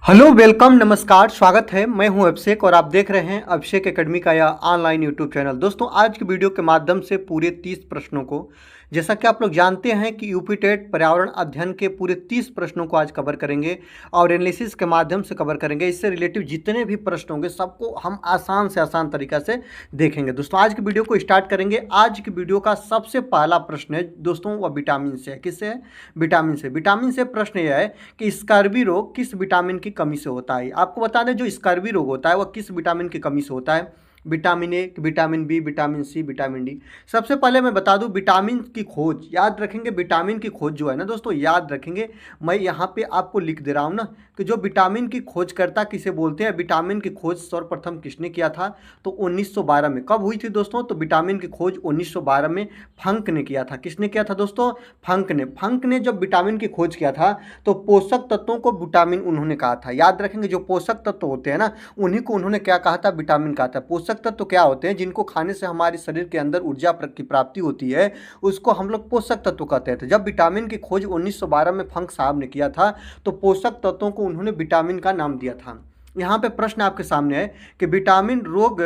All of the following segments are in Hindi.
हेलो वेलकम नमस्कार स्वागत है। मैं हूं अभिषेक और आप देख रहे हैं अभिषेक एकेडमी का यह ऑनलाइन यूट्यूब चैनल। दोस्तों आज की वीडियो के माध्यम से पूरे 30 प्रश्नों को, जैसा कि आप लोग जानते हैं कि यूपी टेट पर्यावरण अध्ययन के पूरे 30 प्रश्नों को आज कवर करेंगे और एनालिसिस के माध्यम से कवर करेंगे। इससे रिलेटिव जितने भी प्रश्न होंगे सबको हम आसान से आसान तरीका से देखेंगे। दोस्तों आज की वीडियो को स्टार्ट करेंगे। आज की वीडियो का सबसे पहला प्रश्न है दोस्तों वह विटामिन से है। किससे है? विटामिन से। विटामिन से प्रश्न यह है कि स्कर्वी रोग किस विटामिन की कमी से होता है। आपको बता दें जो स्कर्वी रोग होता है वह किस विटामिन की कमी से होता है। Vitamin A, vitamin B, vitamin C, vitamin D. सबसे पहले मैं बता दूं विटामिन की खोज याद रखेंगे। विटामिन की खोज जो है ना दोस्तों याद रखेंगे, मैं यहाँ पे आपको लिख दे रहा हूँ ना कि जो विटामिन की खोजकर्ता किसे बोलते हैं। विटामिन की खोज सर्वप्रथम किसने किया था? तो 1912 में। कब हुई थी दोस्तों? तो विटामिन की खोज 1912 में फंक ने किया था। किसने किया था दोस्तों? फंक ने जब विटामिन की खोज किया था तो पोषक तत्वों को विटामिन उन्होंने कहा था। याद रखेंगे जो पोषक तत्व होते हैं ना उन्हीं को उन्होंने क्या कहा था? विटामिन कहा था। पोषक तत्व क्या होते हैं? जिनको खाने से हमारे शरीर के अंदर ऊर्जा की प्राप्ति होती है उसको हम लोग पोषक तत्व कहते थे। जब विटामिन की खोज 1912 में फंक साहब ने किया था तो पोषक तत्वों को उन्होंने विटामिन का नाम दिया था। यहाँ पे प्रश्न आपके सामने है कि विटामिन रोग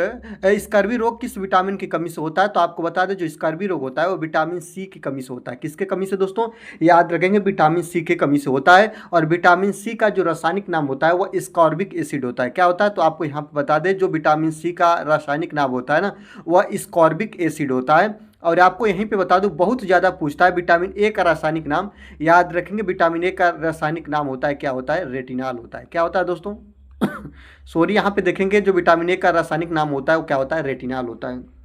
स्कर्वी रोग किस विटामिन की कमी से होता है। तो आपको बता दें जो स्कर्वी रोग होता है वो विटामिन सी की कमी से होता है। किसके कमी से दोस्तों? याद रखेंगे विटामिन सी के कमी से होता है। और विटामिन सी का जो रासायनिक नाम होता है वो स्कॉर्बिक एसिड होता है। क्या होता है? तो आपको यहाँ पे बता दें जो विटामिन सी का रासायनिक नाम होता है ना वह स्कॉर्बिक एसिड होता है। और आपको यहीं पे बता दूं बहुत ज़्यादा पूछता है विटामिन ए का रासायनिक नाम। याद रखेंगे विटामिन ए का रासायनिक नाम होता है क्या होता है? रेटिनॉल होता है। क्या होता है दोस्तों? सॉरी, यहाँ पे देखेंगे जो विटामिन ए का रासायनिक नाम होता है वो क्या होता है? रेटिनॉल होता है।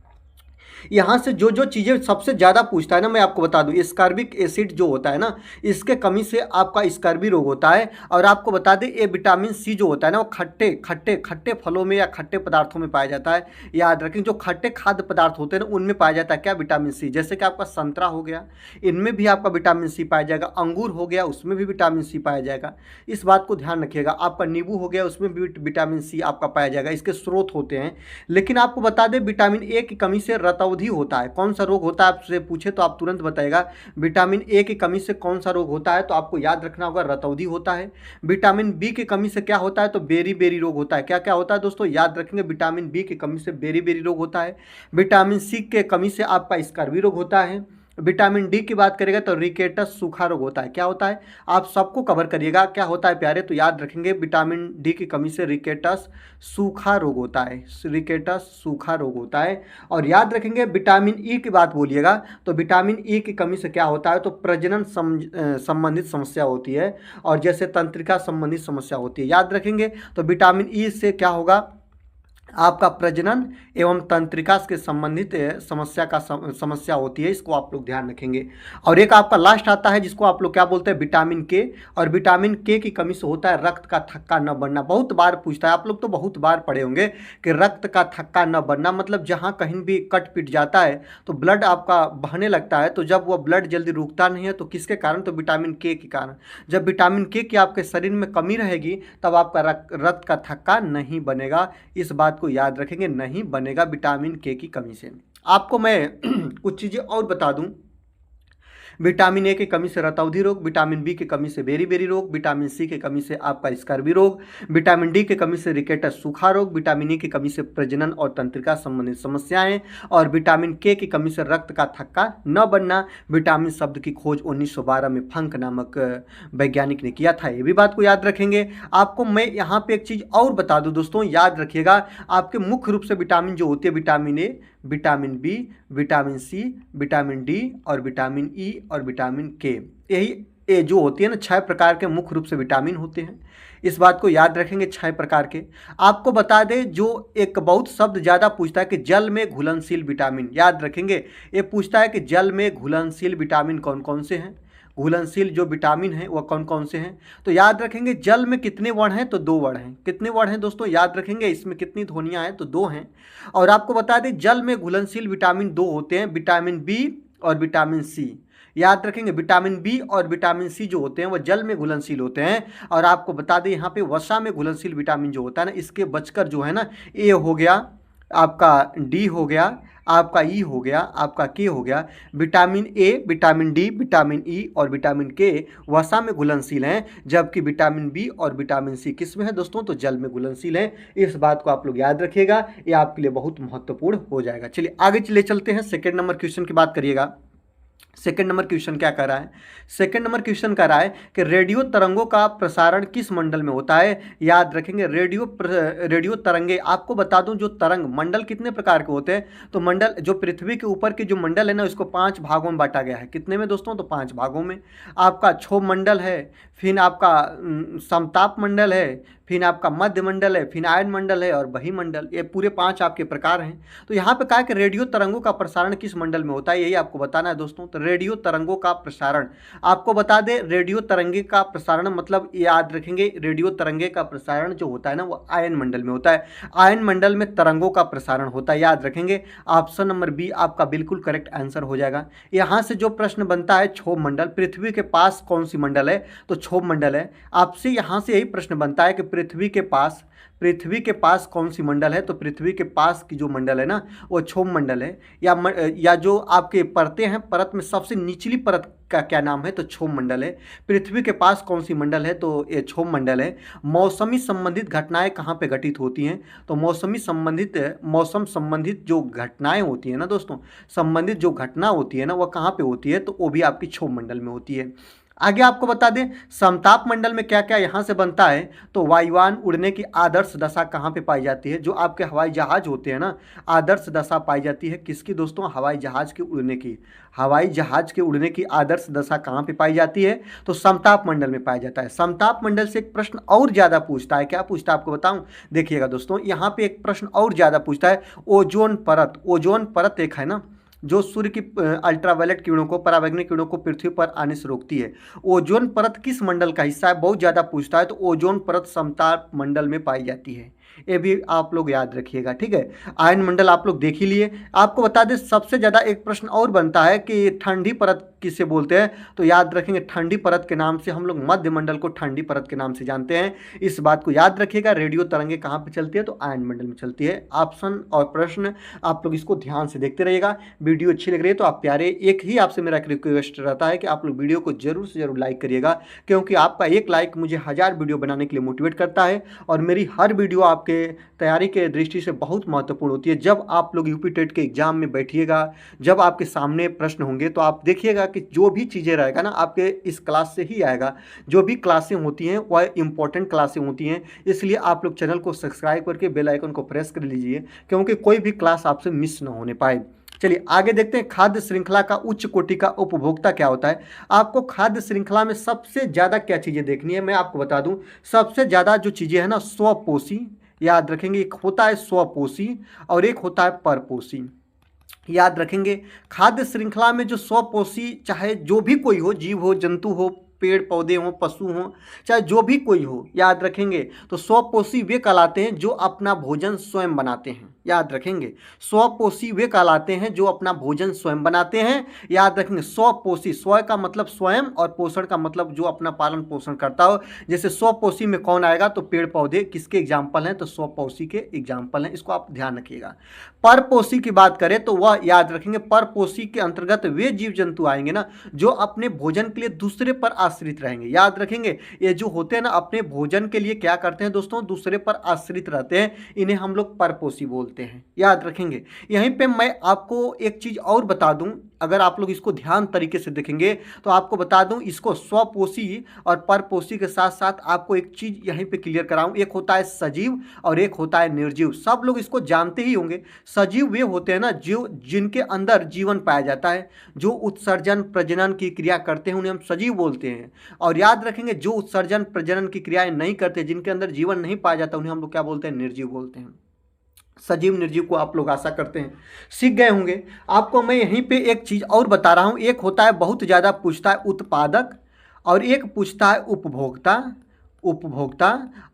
यहाँ से जो जो चीज़ें सबसे ज़्यादा पूछता है ना मैं आपको बता दूं स्कॉर्बिक एसिड जो होता है ना इसके कमी से आपका स्कर्वी रोग होता है। और आपको बता दें ये विटामिन सी जो होता है ना वो खट्टे खट्टे खट्टे फलों में या खट्टे पदार्थों में पाया जाता है। याद रखें जो खट्टे खाद्य पदार्थ होते हैं ना उनमें पाया जाता है क्या? Vitamin C. जैसे कि आपका संतरा हो गया इनमें भी आपका विटामिन सी पाया जाएगा। अंगूर हो गया उसमें भी विटामिन सी पाया जाएगा। इस बात को ध्यान रखिएगा। आपका नींबू हो गया उसमें भी विटामिन सी आपका पाया जाएगा। इसके स्रोत होते हैं। लेकिन आपको बता दें विटामिन ए की कमी से रतौंधी होता है। कौन सा रोग होता है आपसे पूछे तो आप तुरंत बताएगा विटामिन ए की कमी से कौन सा रोग होता है। तो आपको याद रखना होगा रतौंधी होता है। विटामिन बी की कमी से क्या होता है? तो बेरी बेरी रोग होता है। क्या क्या होता है दोस्तों? याद रखेंगे विटामिन बी की कमी से बेरी बेरी रोग होता है। विटामिन सी के कमी से आपका स्कर्वी रोग होता है। विटामिन डी की बात करेगा तो रिकेटस सूखा रोग होता है। क्या होता है? आप सबको कवर करिएगा क्या होता है प्यारे। तो याद रखेंगे विटामिन डी की कमी से रिकेटस सूखा रोग होता है। रिकेटस सूखा रोग होता है। और याद रखेंगे विटामिन ई की बात बोलिएगा तो विटामिन ई की कमी से क्या होता है? तो प्रजनन संबंधित समस्या होती है और जैसे तंत्रिका संबंधित समस्या होती है। याद रखेंगे तो विटामिन ई से क्या होगा? आपका प्रजनन एवं तंत्रिका के संबंधित समस्या होती है। इसको आप लोग ध्यान रखेंगे। और एक आपका लास्ट आता है जिसको आप लोग क्या बोलते हैं? विटामिन के। और विटामिन के की कमी से होता है रक्त का थक्का न बनना। बहुत बार पूछता है, आप लोग तो बहुत बार पढ़े होंगे कि रक्त का थक्का न बनना मतलब जहाँ कहीं भी कट पिट जाता है तो ब्लड आपका बहने लगता है। तो जब वह ब्लड जल्दी रुकता नहीं है तो किसके कारण? तो विटामिन के कारण। जब विटामिन के की आपके शरीर में कमी रहेगी तब आपका रक्त का थक्का नहीं बनेगा। इस बात को याद रखेंगे, नहीं बनेगा विटामिन के की कमी से। आपको मैं कुछ चीजें और बता दूं। विटामिन ए की कमी से रतौंधी रोग, विटामिन बी की कमी से बेरी बेरी रोग, विटामिन सी की कमी से आपका स्कर्वी रोग, विटामिन डी की कमी से रिकेटस सूखा रोग, विटामिन ई की कमी से प्रजनन और तंत्रिका संबंधित समस्याएं और विटामिन के की कमी से रक्त का थक्का न बनना। विटामिन शब्द की खोज 1912 में फंक नामक वैज्ञानिक ने किया था। ये भी बात को याद रखेंगे। आपको मैं यहाँ पे एक चीज़ और बता दूँ दोस्तों, याद रखिएगा। आपके मुख्य रूप से विटामिन जो होती है vitamin A, vitamin B, vitamin C, vitamin D और विटामिन ई और विटामिन के, यही ये जो होती है ना 6 प्रकार के मुख्य रूप से विटामिन होते हैं। इस बात को याद रखेंगे 6 प्रकार के। आपको बता दें जो एक बहुत शब्द ज़्यादा पूछता है कि जल में घुलनशील विटामिन। याद रखेंगे ये पूछता है कि जल में घुलनशील विटामिन कौन कौन से हैं। घुलनशील जो विटामिन है वह कौन कौन से हैं। तो याद रखेंगे जल में कितने वर्ण हैं? तो 2 वर्ण हैं। कितने वर्ण हैं दोस्तों? याद रखेंगे इसमें कितनी ध्वनियाँ हैं? तो 2 हैं। और आपको बता दें जल में घुलनशील विटामिन 2 होते हैं, विटामिन बी और विटामिन सी। याद रखेंगे विटामिन बी और विटामिन सी जो होते हैं वह जल में घुलनशील होते हैं। और आपको बता दें यहाँ पे वसा में घुलनशील विटामिन जो होता है ना इसके बचकर जो है ना ए हो गया, आपका डी हो गया, आपका ई हो गया, आपका के हो गया। Vitamin A, vitamin D, vitamin E और विटामिन के वसा में घुलनशील हैं, जबकि विटामिन बी और विटामिन सी किस में है दोस्तों? तो जल में घुलनशील हैं। इस बात को आप लोग याद रखिएगा, ये आपके लिए बहुत महत्वपूर्ण हो जाएगा। चलिए आगे चले चलते हैं, सेकेंड नंबर क्वेश्चन की बात करिएगा। सेकेंड नंबर क्वेश्चन क्या कर रहा है? सेकेंड नंबर क्वेश्चन कर रहा है कि रेडियो तरंगों का प्रसारण किस मंडल में होता है? याद रखेंगे रेडियो तरंगे, आपको बता दूं जो तरंग मंडल कितने प्रकार के होते हैं? तो मंडल जो पृथ्वी के ऊपर के जो मंडल है ना, उसको 5 भागों में बांटा गया है। कितने में दोस्तों? तो 5 भागों में। आपका क्षोभ मंडल है, फिर आपका समताप मंडल है, फिर आपका मध्य मंडल है, फिर आयन मंडल है और बहिमंडल। ये पूरे 5 आपके प्रकार हैं। तो यहाँ पे कहा कि रेडियो तरंगों का प्रसारण किस मंडल में होता है, यही आपको बताना है दोस्तों। तो रेडियो तरंगों का प्रसारण आपको बता दें, रेडियो तरंगे का प्रसारण मतलब याद रखेंगे, रेडियो तरंगे का प्रसारण जो होता है ना, वो आयन मंडल में होता है। आयन मंडल में तरंगों का प्रसारण होता है, याद रखेंगे। ऑप्शन नंबर बी आपका बिल्कुल करेक्ट आंसर हो जाएगा। यहाँ से जो प्रश्न बनता है, क्षोभ मंडल, पृथ्वी के पास कौन सी मंडल है? तो क्षोभ मंडल है। आपसे यहाँ से यही प्रश्न बनता है कि पृथ्वी के पास कौन सी मंडल है? तो पृथ्वी के पास की जो मंडल है ना, वो क्षोभ मंडल है। या जो आपके परतें हैं, परत में सबसे निचली परत का क्या नाम है? तो क्षोभ मंडल है। पृथ्वी के पास कौन सी मंडल है? तो ये क्षोभ मंडल है। मौसमी संबंधित घटनाएं कहाँ पे घटित होती हैं? तो मौसम संबंधित जो घटनाएं होती है ना दोस्तों, संबंधित जो घटना होती है ना, वह कहाँ पे होती है? तो वो भी आपकी क्षोभ मंडल में होती है। आगे आपको बता दें, समताप मंडल में क्या क्या यहाँ से बनता है? तो वायुयान उड़ने की आदर्श दशा कहाँ पे पाई जाती है? जो आपके हवाई जहाज होते हैं ना, आदर्श दशा पाई जाती है किसकी दोस्तों? हवाई जहाज के उड़ने की आदर्श दशा कहाँ पे पाई जाती है? तो समताप मंडल में पाया जाता है। समताप मंडल से एक प्रश्न और ज्यादा पूछता है, क्या पूछता है आपको बताऊं? देखिएगा दोस्तों, यहाँ पे एक प्रश्न और ज्यादा पूछता है, ओजोन परत एक है ना, जो सूर्य की अल्ट्रावायलेट किरणों को, पराबैंगनी किरणों को पृथ्वी पर आने से रोकती है। ओजोन परत किस मंडल का हिस्सा है? बहुत ज़्यादा पूछता है। तो ओजोन परत समताप मंडल में पाई जाती है, ये भी आप लोग याद रखिएगा, ठीक है। आयन मंडल आप लोग देख ही लिए। आपको बता दें, सबसे ज़्यादा एक प्रश्न और बनता है कि ठंडी परत किसे बोलते हैं? तो याद रखेंगे, ठंडी परत के नाम से हम लोग मध्य मंडल को ठंडी परत के नाम से जानते हैं। इस बात को याद रखिएगा। रेडियो तरंगे कहाँ पे चलती है? तो आयन मंडल में चलती है। ऑप्शन और प्रश्न आप लोग इसको ध्यान से देखते रहिएगा। वीडियो अच्छी लग रही है तो आप प्यारे, एक ही आपसे मेरा रिक्वेस्ट रहता है कि आप लोग वीडियो को जरूर से जरूर लाइक करिएगा, क्योंकि आपका एक लाइक मुझे 1000 वीडियो बनाने के लिए मोटिवेट करता है। और मेरी हर वीडियो आपके तैयारी के दृष्टि से बहुत महत्वपूर्ण होती है। जब आप लोग यूपी टेट के एग्जाम में बैठिएगा, जब आपके सामने प्रश्न होंगे, तो आप देखिएगा कि जो भी चीज़ें रहेगा ना, आपके इस क्लास से ही आएगा। जो भी क्लासें होती हैं वह इंपॉर्टेंट क्लासें होती हैं, इसलिए आप लोग चैनल को सब्सक्राइब करके बेल आइकन को प्रेस कर लीजिए, क्योंकि कोई भी क्लास आपसे मिस ना होने पाए। चलिए आगे देखते हैं, खाद्य श्रृंखला का उच्च कोटि का उपभोक्ता क्या होता है? आपको खाद्य श्रृंखला में सबसे ज़्यादा क्या चीज़ें देखनी है, मैं आपको बता दूं। सबसे ज़्यादा जो चीज़ें हैं ना, स्वपोषी, याद रखेंगे। एक होता है स्वपोषी और एक होता है परपोषी, याद रखेंगे। खाद्य श्रृंखला में जो स्वपोषी, चाहे जो भी कोई हो, जीव हो, जंतु हो, पेड़ पौधे हों, पशु हों, चाहे जो भी कोई हो, याद रखेंगे। तो स्वपोषी वे कहलाते हैं जो अपना भोजन स्वयं बनाते हैं, याद रखेंगे। स्वपोषी वे कहलाते हैं जो अपना भोजन स्वयं बनाते हैं, याद रखेंगे। स्वपोषी, स्व का मतलब स्वयं और पोषण का मतलब जो अपना पालन पोषण करता हो। जैसे स्वपोषी में कौन आएगा? तो पेड़ पौधे किसके एग्जाम्पल हैं? तो स्वपोषी के एग्जाम्पल हैं, इसको आप ध्यान रखिएगा। परपोषी की बात करें तो वह, याद रखेंगे, परपोषी के अंतर्गत वे जीव जंतु आएंगे ना जो अपने भोजन के लिए दूसरे पर आश्रित रहेंगे, याद रखेंगे। ये जो होते हैं ना, अपने भोजन के लिए क्या करते हैं दोस्तों? दूसरे पर आश्रित रहते हैं, इन्हें हम लोग परपोषी बोलते हैं, याद रखेंगे। यहीं पे मैं आपको एक चीज और बता दूं, अगर आप लोग इसको ध्यान तरीके से देखेंगे तो आपको बता दूं, इसको स्वपोषी और परपोषी के साथ साथ आपको एक चीज यहीं पे क्लियर कराऊं। एक होता है सजीव और एक होता है निर्जीव। सब लोग इसको जानते ही होंगे। सजीव वे होते हैं ना जो जिनके अंदर जीवन पाया जाता है, जो उत्सर्जन प्रजनन की क्रिया करते हैं, उन्हें हम सजीव बोलते हैं। और याद रखेंगे, जो उत्सर्जन प्रजनन की क्रियाएं नहीं करते, जिनके अंदर जीवन नहीं पाया जाता, उन्हें हम लोग क्या बोलते हैं? निर्जीव बोलते हैं। सजीव निर्जीव को आप लोग आशा करते हैं सीख गए होंगे। आपको मैं यहीं पे एक चीज़ और बता रहा हूँ। एक होता है, बहुत ज़्यादा पूछता है, उत्पादक, और एक पूछता है उपभोक्ता,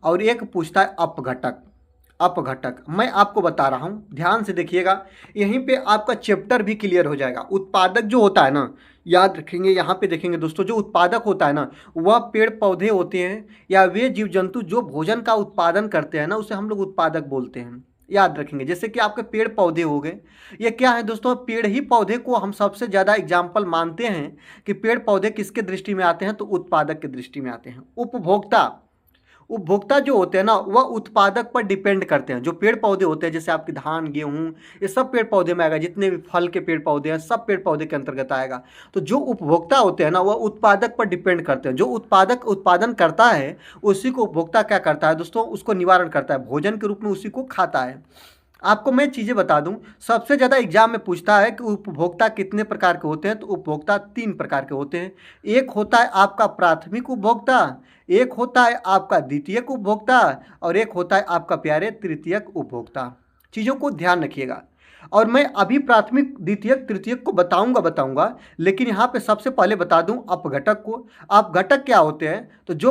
और एक पूछता है अपघटक। मैं आपको बता रहा हूँ, ध्यान से देखिएगा। यहीं पे आपका चैप्टर भी क्लियर हो जाएगा। उत्पादक जो होता है ना, याद रखेंगे, यहाँ पे देखेंगे दोस्तों, जो उत्पादक होता है ना, वह पेड़ पौधे होते हैं या वे जीव जंतु जो भोजन का उत्पादन करते हैं ना, उसे हम लोग उत्पादक बोलते हैं, याद रखेंगे। जैसे कि आपके पेड़ पौधे हो गए, ये क्या है दोस्तों, पेड़ ही पौधे को हम सबसे ज़्यादा एग्जाम्पल मानते हैं कि पेड़ पौधे किसके दृष्टि में आते हैं, तो उत्पादक के दृष्टि में आते हैं। उपभोक्ता, उपभोक्ता जो होते हैं ना वह उत्पादक पर डिपेंड करते हैं। जो पेड़ पौधे होते हैं जैसे आपके धान गेहूं, ये सब पेड़ पौधे में आएगा, जितने भी फल के पेड़ पौधे हैं सब पेड़ पौधे के अंतर्गत आएगा। तो जो उपभोक्ता होते हैं ना वह उत्पादक पर डिपेंड करते हैं। जो उत्पादक उत्पादन करता है उसी को उपभोक्ता क्या करता है दोस्तों, उसको निवारण करता है, भोजन के रूप में उसी को खाता है। आपको मैं चीज़ें बता दूं, सबसे ज़्यादा एग्जाम में पूछता है कि उपभोक्ता कितने प्रकार के होते हैं, तो उपभोक्ता 3 प्रकार के होते हैं। एक होता है आपका प्राथमिक उपभोक्ता, एक होता है आपका द्वितीयक उपभोक्ता, और एक होता है आपका प्यारे तृतीयक उपभोक्ता। चीज़ों को ध्यान रखिएगा। और मैं अभी प्राथमिक द्वितीयक तृतीयक को बताऊंगा, लेकिन यहाँ पे सबसे पहले बता दूं अपघटक को। अपघटक क्या होते हैं, तो जो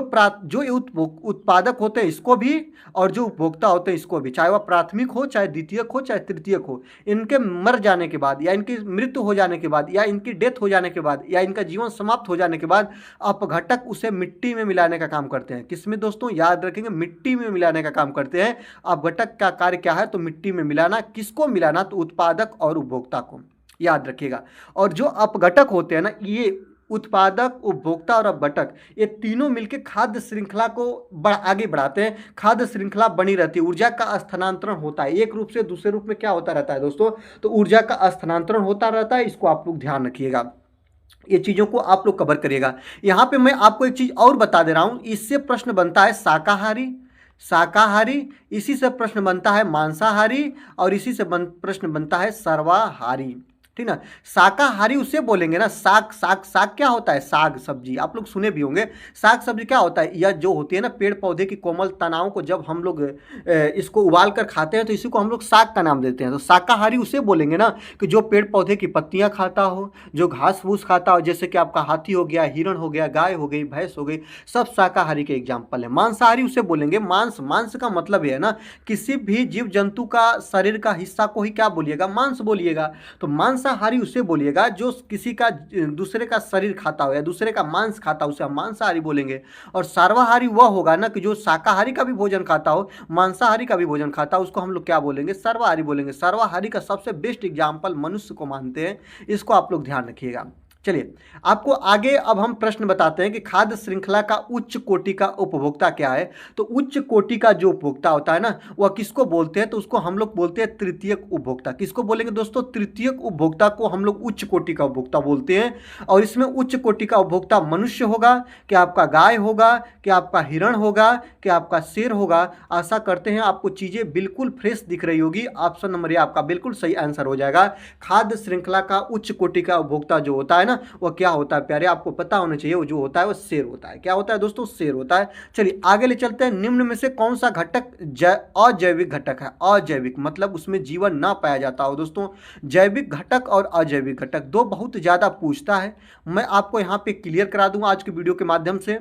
उत्पादक होते हैं इसको भी, और जो उपभोक्ता होते हैं इसको भी, चाहे वह प्राथमिक हो, चाहे द्वितीयक हो, चाहे तृतीयक हो, इनके मर जाने के बाद या इनकी मृत्यु हो जाने के बाद या इनकी डेथ हो जाने के बाद या इनका जीवन समाप्त हो जाने के बाद अपघटक उसे मिट्टी में मिलाने का काम करते हैं। किसमें दोस्तों, याद रखेंगे, मिट्टी में मिलाने का काम करते हैं। अपघटक का कार्य क्या है, तो मिट्टी में मिलाना। किसको मिलाना, तो उत्पादक और उपभोक्ता को, याद रखिएगा। और जो अपघटक होते हैं ना, ये उत्पादक, उपभोक्ता और अपघटक, ये तीनों मिलकर खाद्य श्रृंखला को आगे बढ़ाते हैं। खाद्य श्रृंखला बनी रहती है, ऊर्जा का स्थानांतरण होता है, एक रूप से दूसरे रूप में क्या होता रहता है दोस्तों, तो ऊर्जा का स्थानांतरण होता रहता है। इसको आप लोग ध्यान रखिएगा, ये चीज़ों को आप लोग कवर करिएगा। यहाँ पे मैं आपको एक चीज़ और बता दे रहा हूँ, इससे प्रश्न बनता है शाकाहारी, इसी से प्रश्न बनता है मांसाहारी, और इसी से प्रश्न बनता है सर्वाहारी। ठीक ना। शाकाहारी उसे बोलेंगे ना, साग क्या होता है, साग सब्जी, आप लोग सुने भी होंगे। साग सब्जी क्या होता है, यह जो होती है ना पेड़ पौधे की कोमल तनाओं को जब हम लोग इसको उबाल कर खाते हैं तो इसी को हम लोग साग का नाम देते हैं। तो शाकाहारी उसे बोलेंगे ना कि जो पेड़ पौधे की पत्तियां खाता हो, जो घास फूस खाता हो, जैसे कि आपका हाथी हो गया, हिरण हो गया, गाय हो गई, भैंस हो गई, सब शाकाहारी के एग्जाम्पल है। मांसाहारी उसे बोलेंगे, मांस का मतलब है ना किसी भी जीव जंतु का शरीर का हिस्सा को ही क्या बोलिएगा, मांस बोलिएगा। तो मांसाहारी उसे बोलिएगा जो किसी का दूसरे का शरीर खाता हो या दूसरे का मांस खाता हो, उसे हम मांसाहारी बोलेंगे। और सर्वाहारी वह होगा ना कि जो शाकाहारी का भी भोजन खाता हो, मांसाहारी का भी भोजन खाता हो, उसको हम लोग क्या बोलेंगे, सर्वाहारी बोलेंगे। सर्वाहारी का सबसे बेस्ट एग्जाम्पल मनुष्य को मानते हैं, इसको आप लोग ध्यान रखिएगा। चलिए आपको आगे अब हम प्रश्न बताते हैं कि खाद्य श्रृंखला का उच्च कोटि का उपभोक्ता क्या है। तो उच्च कोटि का जो उपभोक्ता होता है ना वह किसको बोलते हैं, तो उसको हम लोग बोलते हैं तृतीयक उपभोक्ता। किसको बोलेंगे दोस्तों, तृतीयक उपभोक्ता को हम लोग उच्च कोटि का उपभोक्ता बोलते हैं। और इसमें उच्च कोटि का उपभोक्ता मनुष्य होगा, कि आपका गाय होगा, कि आपका हिरण होगा, कि आपका शेर होगा। आशा करते हैं आपको चीजें बिल्कुल फ्रेश दिख रही होगी। ऑप्शन नंबर ए आपका बिल्कुल सही आंसर हो जाएगा। खाद्य श्रृंखला का उच्च कोटि का उपभोक्ता जो होता है ना वो क्या होता है प्यारे, आपको पता होना चाहिए। वो जो होता है वो शेर होता है। क्या होता है दोस्तों, शेर होता है। चलिए आगे ले चलते हैं। निम्न में से कौन सा घटक अजैविक घटक है। अजैविक मतलब उसमें जीवन ना पाया जाता हो दोस्तों। जैविक घटक और अजैविक घटक दो बहुत ज्यादा पूछता है। मैं आपको यहाँ पे क्लियर करा दूंगा आज की वीडियो के माध्यम से।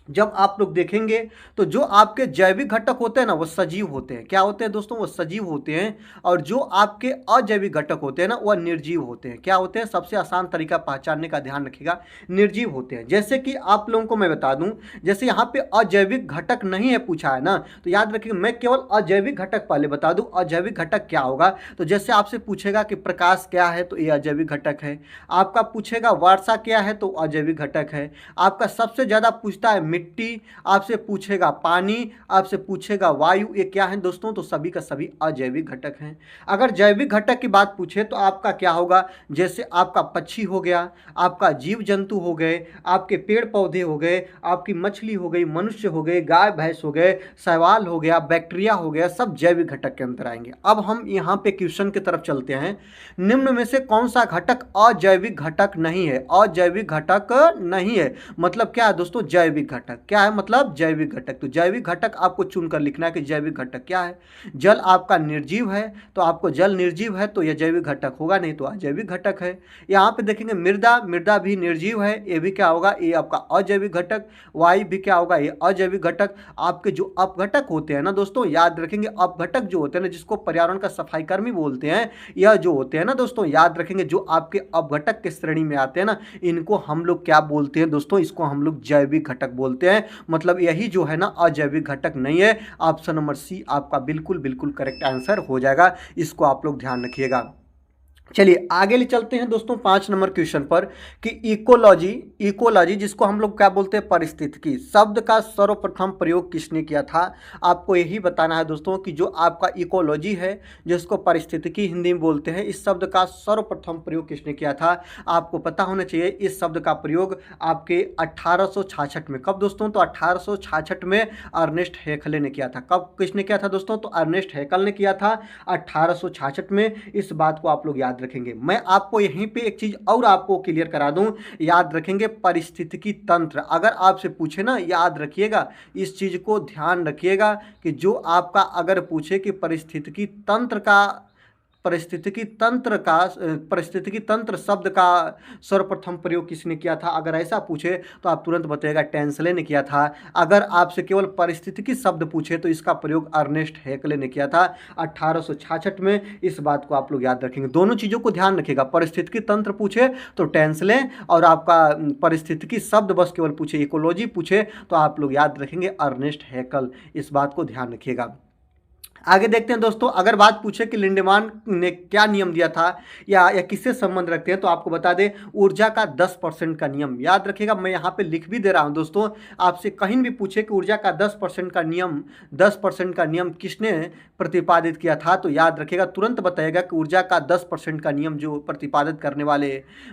जब आप लोग देखेंगे तो जो आपके जैविक घटक होते हैं ना वो सजीव होते हैं। क्या होते हैं दोस्तों, वो सजीव होते हैं। और जो आपके अजैविक घटक होते हैं ना वह निर्जीव होते हैं। क्या होते हैं, सबसे आसान तरीका पहचानने का ध्यान रखिएगा, निर्जीव होते हैं। जैसे कि आप लोगों को मैं बता दूं, जैसे यहाँ पे अजैविक घटक नहीं है पूछा है ना, तो याद रखिएगा मैं केवल अजैविक घटक पहले बता दूं। अजैविक घटक क्या होगा, तो जैसे आपसे पूछेगा कि प्रकाश क्या है तो ये अजैविक घटक है। आपका पूछेगा वर्षा क्या है तो अजैविक घटक है। आपका सबसे ज्यादा पूछता है मिट्टी, आपसे पूछेगा पानी, आपसे पूछेगा वायु, ये क्या है दोस्तों, तो सभी का सभी अजैविक घटक हैं। अगर जैविक घटक की बात पूछे तो आपका क्या होगा, जैसे आपका पक्षी हो गया, आपका जीव जंतु हो गए, आपके पेड़ पौधे हो गए, आपकी मछली हो गई, मनुष्य हो गए, गाय भैंस हो गए, शैवाल हो गया, बैक्टीरिया हो गया, सब जैविक घटक के अंतर आएंगे। अब हम यहाँ पे क्वेश्चन की तरफ चलते हैं। निम्न में से कौन सा घटक अजैविक घटक नहीं है। अजैविक घटक नहीं है मतलब क्या है दोस्तों, जैविक घटक। क्या है मतलब, जैविक घटक। तो जैविक घटक आपको चुनकर लिखना है कि जैविक घटक क्या है। जल आपका निर्जीव है तो आपको जल निर्जीव है तो यह जैविक घटक होगा, नहीं तो अजैविक घटक है। यहाँ पे देखेंगे मृदा भी निर्जीव है, ये भी क्या होगा, ये आपका अजैविक घटक। वायु भी क्या होगा, ये अजैविक घटक। आपके जो अपघटक होते हैं ना दोस्तों, याद रखेंगे अपघटक जो होते हैं ना, जिसको पर्यावरण का सफाई कर्मी बोलते हैं, यह जो होते हैं ना दोस्तों, याद रखेंगे जो आपके अपघटक के श्रेणी में आते हैं ना, इनको हम लोग क्या बोलते हैं दोस्तों, इसको हम लोग जैविक घटक बोलते हैं। बोलते हैं। मतलब यही जो है ना अजैविक घटक नहीं है। ऑप्शन नंबर सी आपका बिल्कुल बिल्कुल करेक्ट आंसर हो जाएगा। इसको आप लोग ध्यान रखिएगा। चलिए आगे ले चलते हैं दोस्तों 5 नंबर क्वेश्चन पर कि इकोलॉजी इकोलॉजी जिसको हम लोग क्या बोलते हैं पारिस्थितिकी शब्द का सर्वप्रथम प्रयोग किसने किया था। आपको यही बताना है दोस्तों कि जो आपका इकोलॉजी है जिसको पारिस्थितिकी हिंदी में बोलते हैं, इस शब्द का सर्वप्रथम प्रयोग किसने किया था। आपको पता होना चाहिए इस शब्द का प्रयोग आपके 1866 में। कब दोस्तों, तो 1866 में अर्नेस्ट हैकले ने किया था। कब किसने किया था दोस्तों, तो अर्नेस्ट हैकल ने किया था 1866 में। इस बात को आप लोग याद रखेंगे। मैं आपको यहीं पे एक चीज और आपको क्लियर करा दूं, याद रखेंगे पारिस्थितिकी तंत्र। अगर आपसे पूछे ना, याद रखिएगा इस चीज को, ध्यान रखिएगा कि जो आपका अगर पूछे कि पारिस्थितिकी तंत्र शब्द का सर्वप्रथम प्रयोग किसने किया था, अगर ऐसा पूछे तो आप तुरंत बताइएगा टेंसले ने किया था। अगर आपसे केवल पारिस्थितिकी शब्द पूछे तो इसका प्रयोग अर्नेस्ट हैकले ने किया था 1866 में। इस बात को आप लोग याद रखेंगे। दोनों चीज़ों को ध्यान रखिएगा, पारिस्थितिकी तंत्र पूछे तो टेंसले, और आपका पारिस्थितिकी शब्द बस केवल पूछे, इकोलॉजी पूछे तो आप लोग याद रखेंगे अर्नेस्ट हैकल। इस बात को ध्यान रखिएगा। आगे देखते हैं दोस्तों, अगर बात पूछे कि लिंडेमान ने क्या नियम दिया था या किससे संबंध रखते हैं, तो आपको बता दें ऊर्जा का 10% का नियम। याद रखिएगा, मैं यहाँ पे लिख भी दे रहा हूँ दोस्तों। आपसे कहीं भी पूछे कि ऊर्जा का 10% का नियम, 10% का नियम किसने प्रतिपादित किया था, तो याद रखिएगा तुरंत बताइएगा कि ऊर्जा का 10% का नियम जो प्रतिपादित करने वाले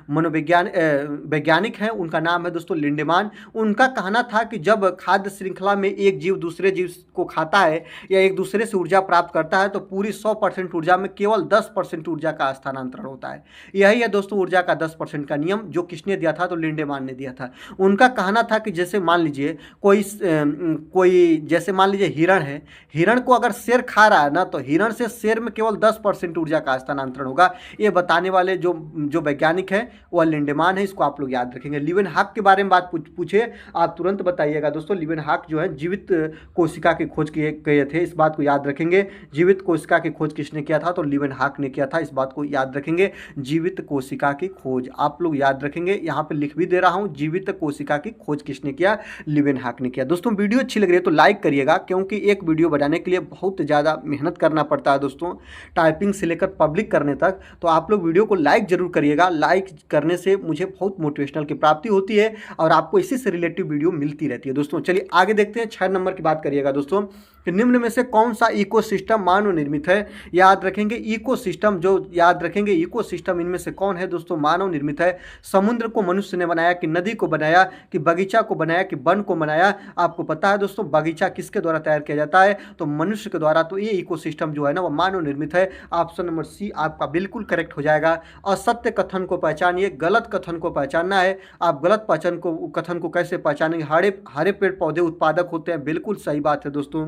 वैज्ञानिक हैं उनका नाम है दोस्तों लिंडेमान। उनका कहना था कि जब खाद्य श्रृंखला में एक जीव दूसरे जीव को खाता है या एक दूसरे से ऊर्जा प्राप्त करता है तो पूरी 100% ऊर्जा में केवल 10% ऊर्जा का स्थानांतरण होता है। यही है दोस्तों ऊर्जा का 10% का नियम, जो किसने दिया था, तो लिंडेमान ने दिया था। उनका कहना था कि जैसे मान लीजिए कोई जैसे मान लीजिए हिरण है, हिरण को अगर शेर खा रहा है ना, तो हिरण से शेर में केवल 10% ऊर्जा का स्थानांतरण होगा। ये बताने वाले जो वैज्ञानिक है वह लिंडेमान है। इसको आप लोग याद रखेंगे। लीवेनहॉक के बारे में बात पूछे आप तुरंत बताइएगा दोस्तों। लीवेनहॉक जो है जीवित कोशिका की खोज किए थे, इस बात को याद रखेंगे। जीवित कोशिका की खोज किसने किया था, तो लीवेनहॉक ने किया था। इस बात को याद रखेंगे, जीवित कोशिका की खोज आप लोग याद रखेंगे। यहाँ पे लिख भी दे रहा हूँ, जीवित कोशिका की खोज किसने किया, लीवेनहॉक ने किया। दोस्तों वीडियो अच्छी लग रही है तो लाइक करिएगा, क्योंकि एक वीडियो बनाने के लिए बहुत ज़्यादा मेहनत करना पड़ता है दोस्तों, टाइपिंग से लेकर पब्लिक करने तक। तो आप लोग वीडियो को लाइक जरूर करिएगा। लाइक करने से मुझे बहुत मोटिवेशनल की प्राप्ति होती है और आपको इसी से रिलेटिव वीडियो मिलती रहती है दोस्तों। चलिए आगे देखते हैं। 6 नंबर की बात करिएगा दोस्तों कि निम्न में से कौन सा इकोसिस्टम मानव निर्मित है। याद रखेंगे इकोसिस्टम, जो याद रखेंगे इकोसिस्टम इनमें से कौन है दोस्तों, मानव निर्मित है। समुद्र को मनुष्य ने बनाया कि नदी को बनाया कि बगीचा को बनाया कि वन को बनाया। आपको पता है दोस्तों बगीचा किसके द्वारा तैयार किया जाता है, तो मनुष्य के द्वारा। तो ये इकोसिस्टम जो है ना वो मानव निर्मित है। ऑप्शन नंबर सी आपका बिल्कुल करेक्ट हो जाएगा। असत्य कथन को पहचानिए, गलत कथन को पहचानना है। आप गलत कथन को कैसे पहचानेंगे, हरे पेड़ पौधे उत्पादक होते हैं, बिल्कुल सही बात है दोस्तों।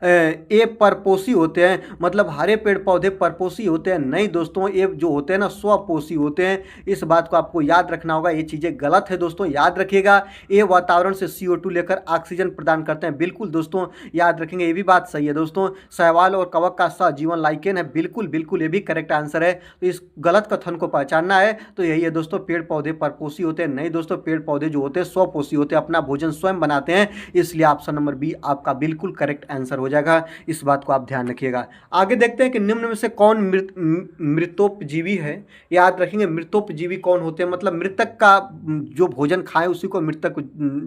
ए परपोषी होते हैं, मतलब हरे पेड़ पौधे परपोषी होते हैं, नहीं दोस्तों, ये जो होते हैं ना स्वपोषी होते हैं। इस बात को आपको याद रखना होगा, ये चीज़ें गलत है दोस्तों, याद रखिएगा। ये वातावरण से CO2 लेकर ऑक्सीजन प्रदान करते हैं, बिल्कुल दोस्तों याद रखेंगे, ये भी बात सही है दोस्तों। शैवाल और कवक का सहजीवन लाइकेन है, बिल्कुल बिल्कुल ये भी करेक्ट आंसर है। तो इस गलत कथन को पहचानना है तो यही है दोस्तों, पेड़ पौधे परपोषी होते हैं, नहीं दोस्तों, पेड़ पौधे जो होते हैं स्वपोषी होते हैं, अपना भोजन स्वयं बनाते हैं। इसलिए ऑप्शन नंबर बी आपका बिल्कुल करेक्ट आंसर हो जाएगा। इस बात को आप ध्यान रखिएगा। आगे देखते हैं कि निम्न में से कौन मृतोपजीवी है। याद रखेंगे मृतोपजीवी कौन होते हैं, मतलब मृतक का जो भोजन खाए उसी को मृतक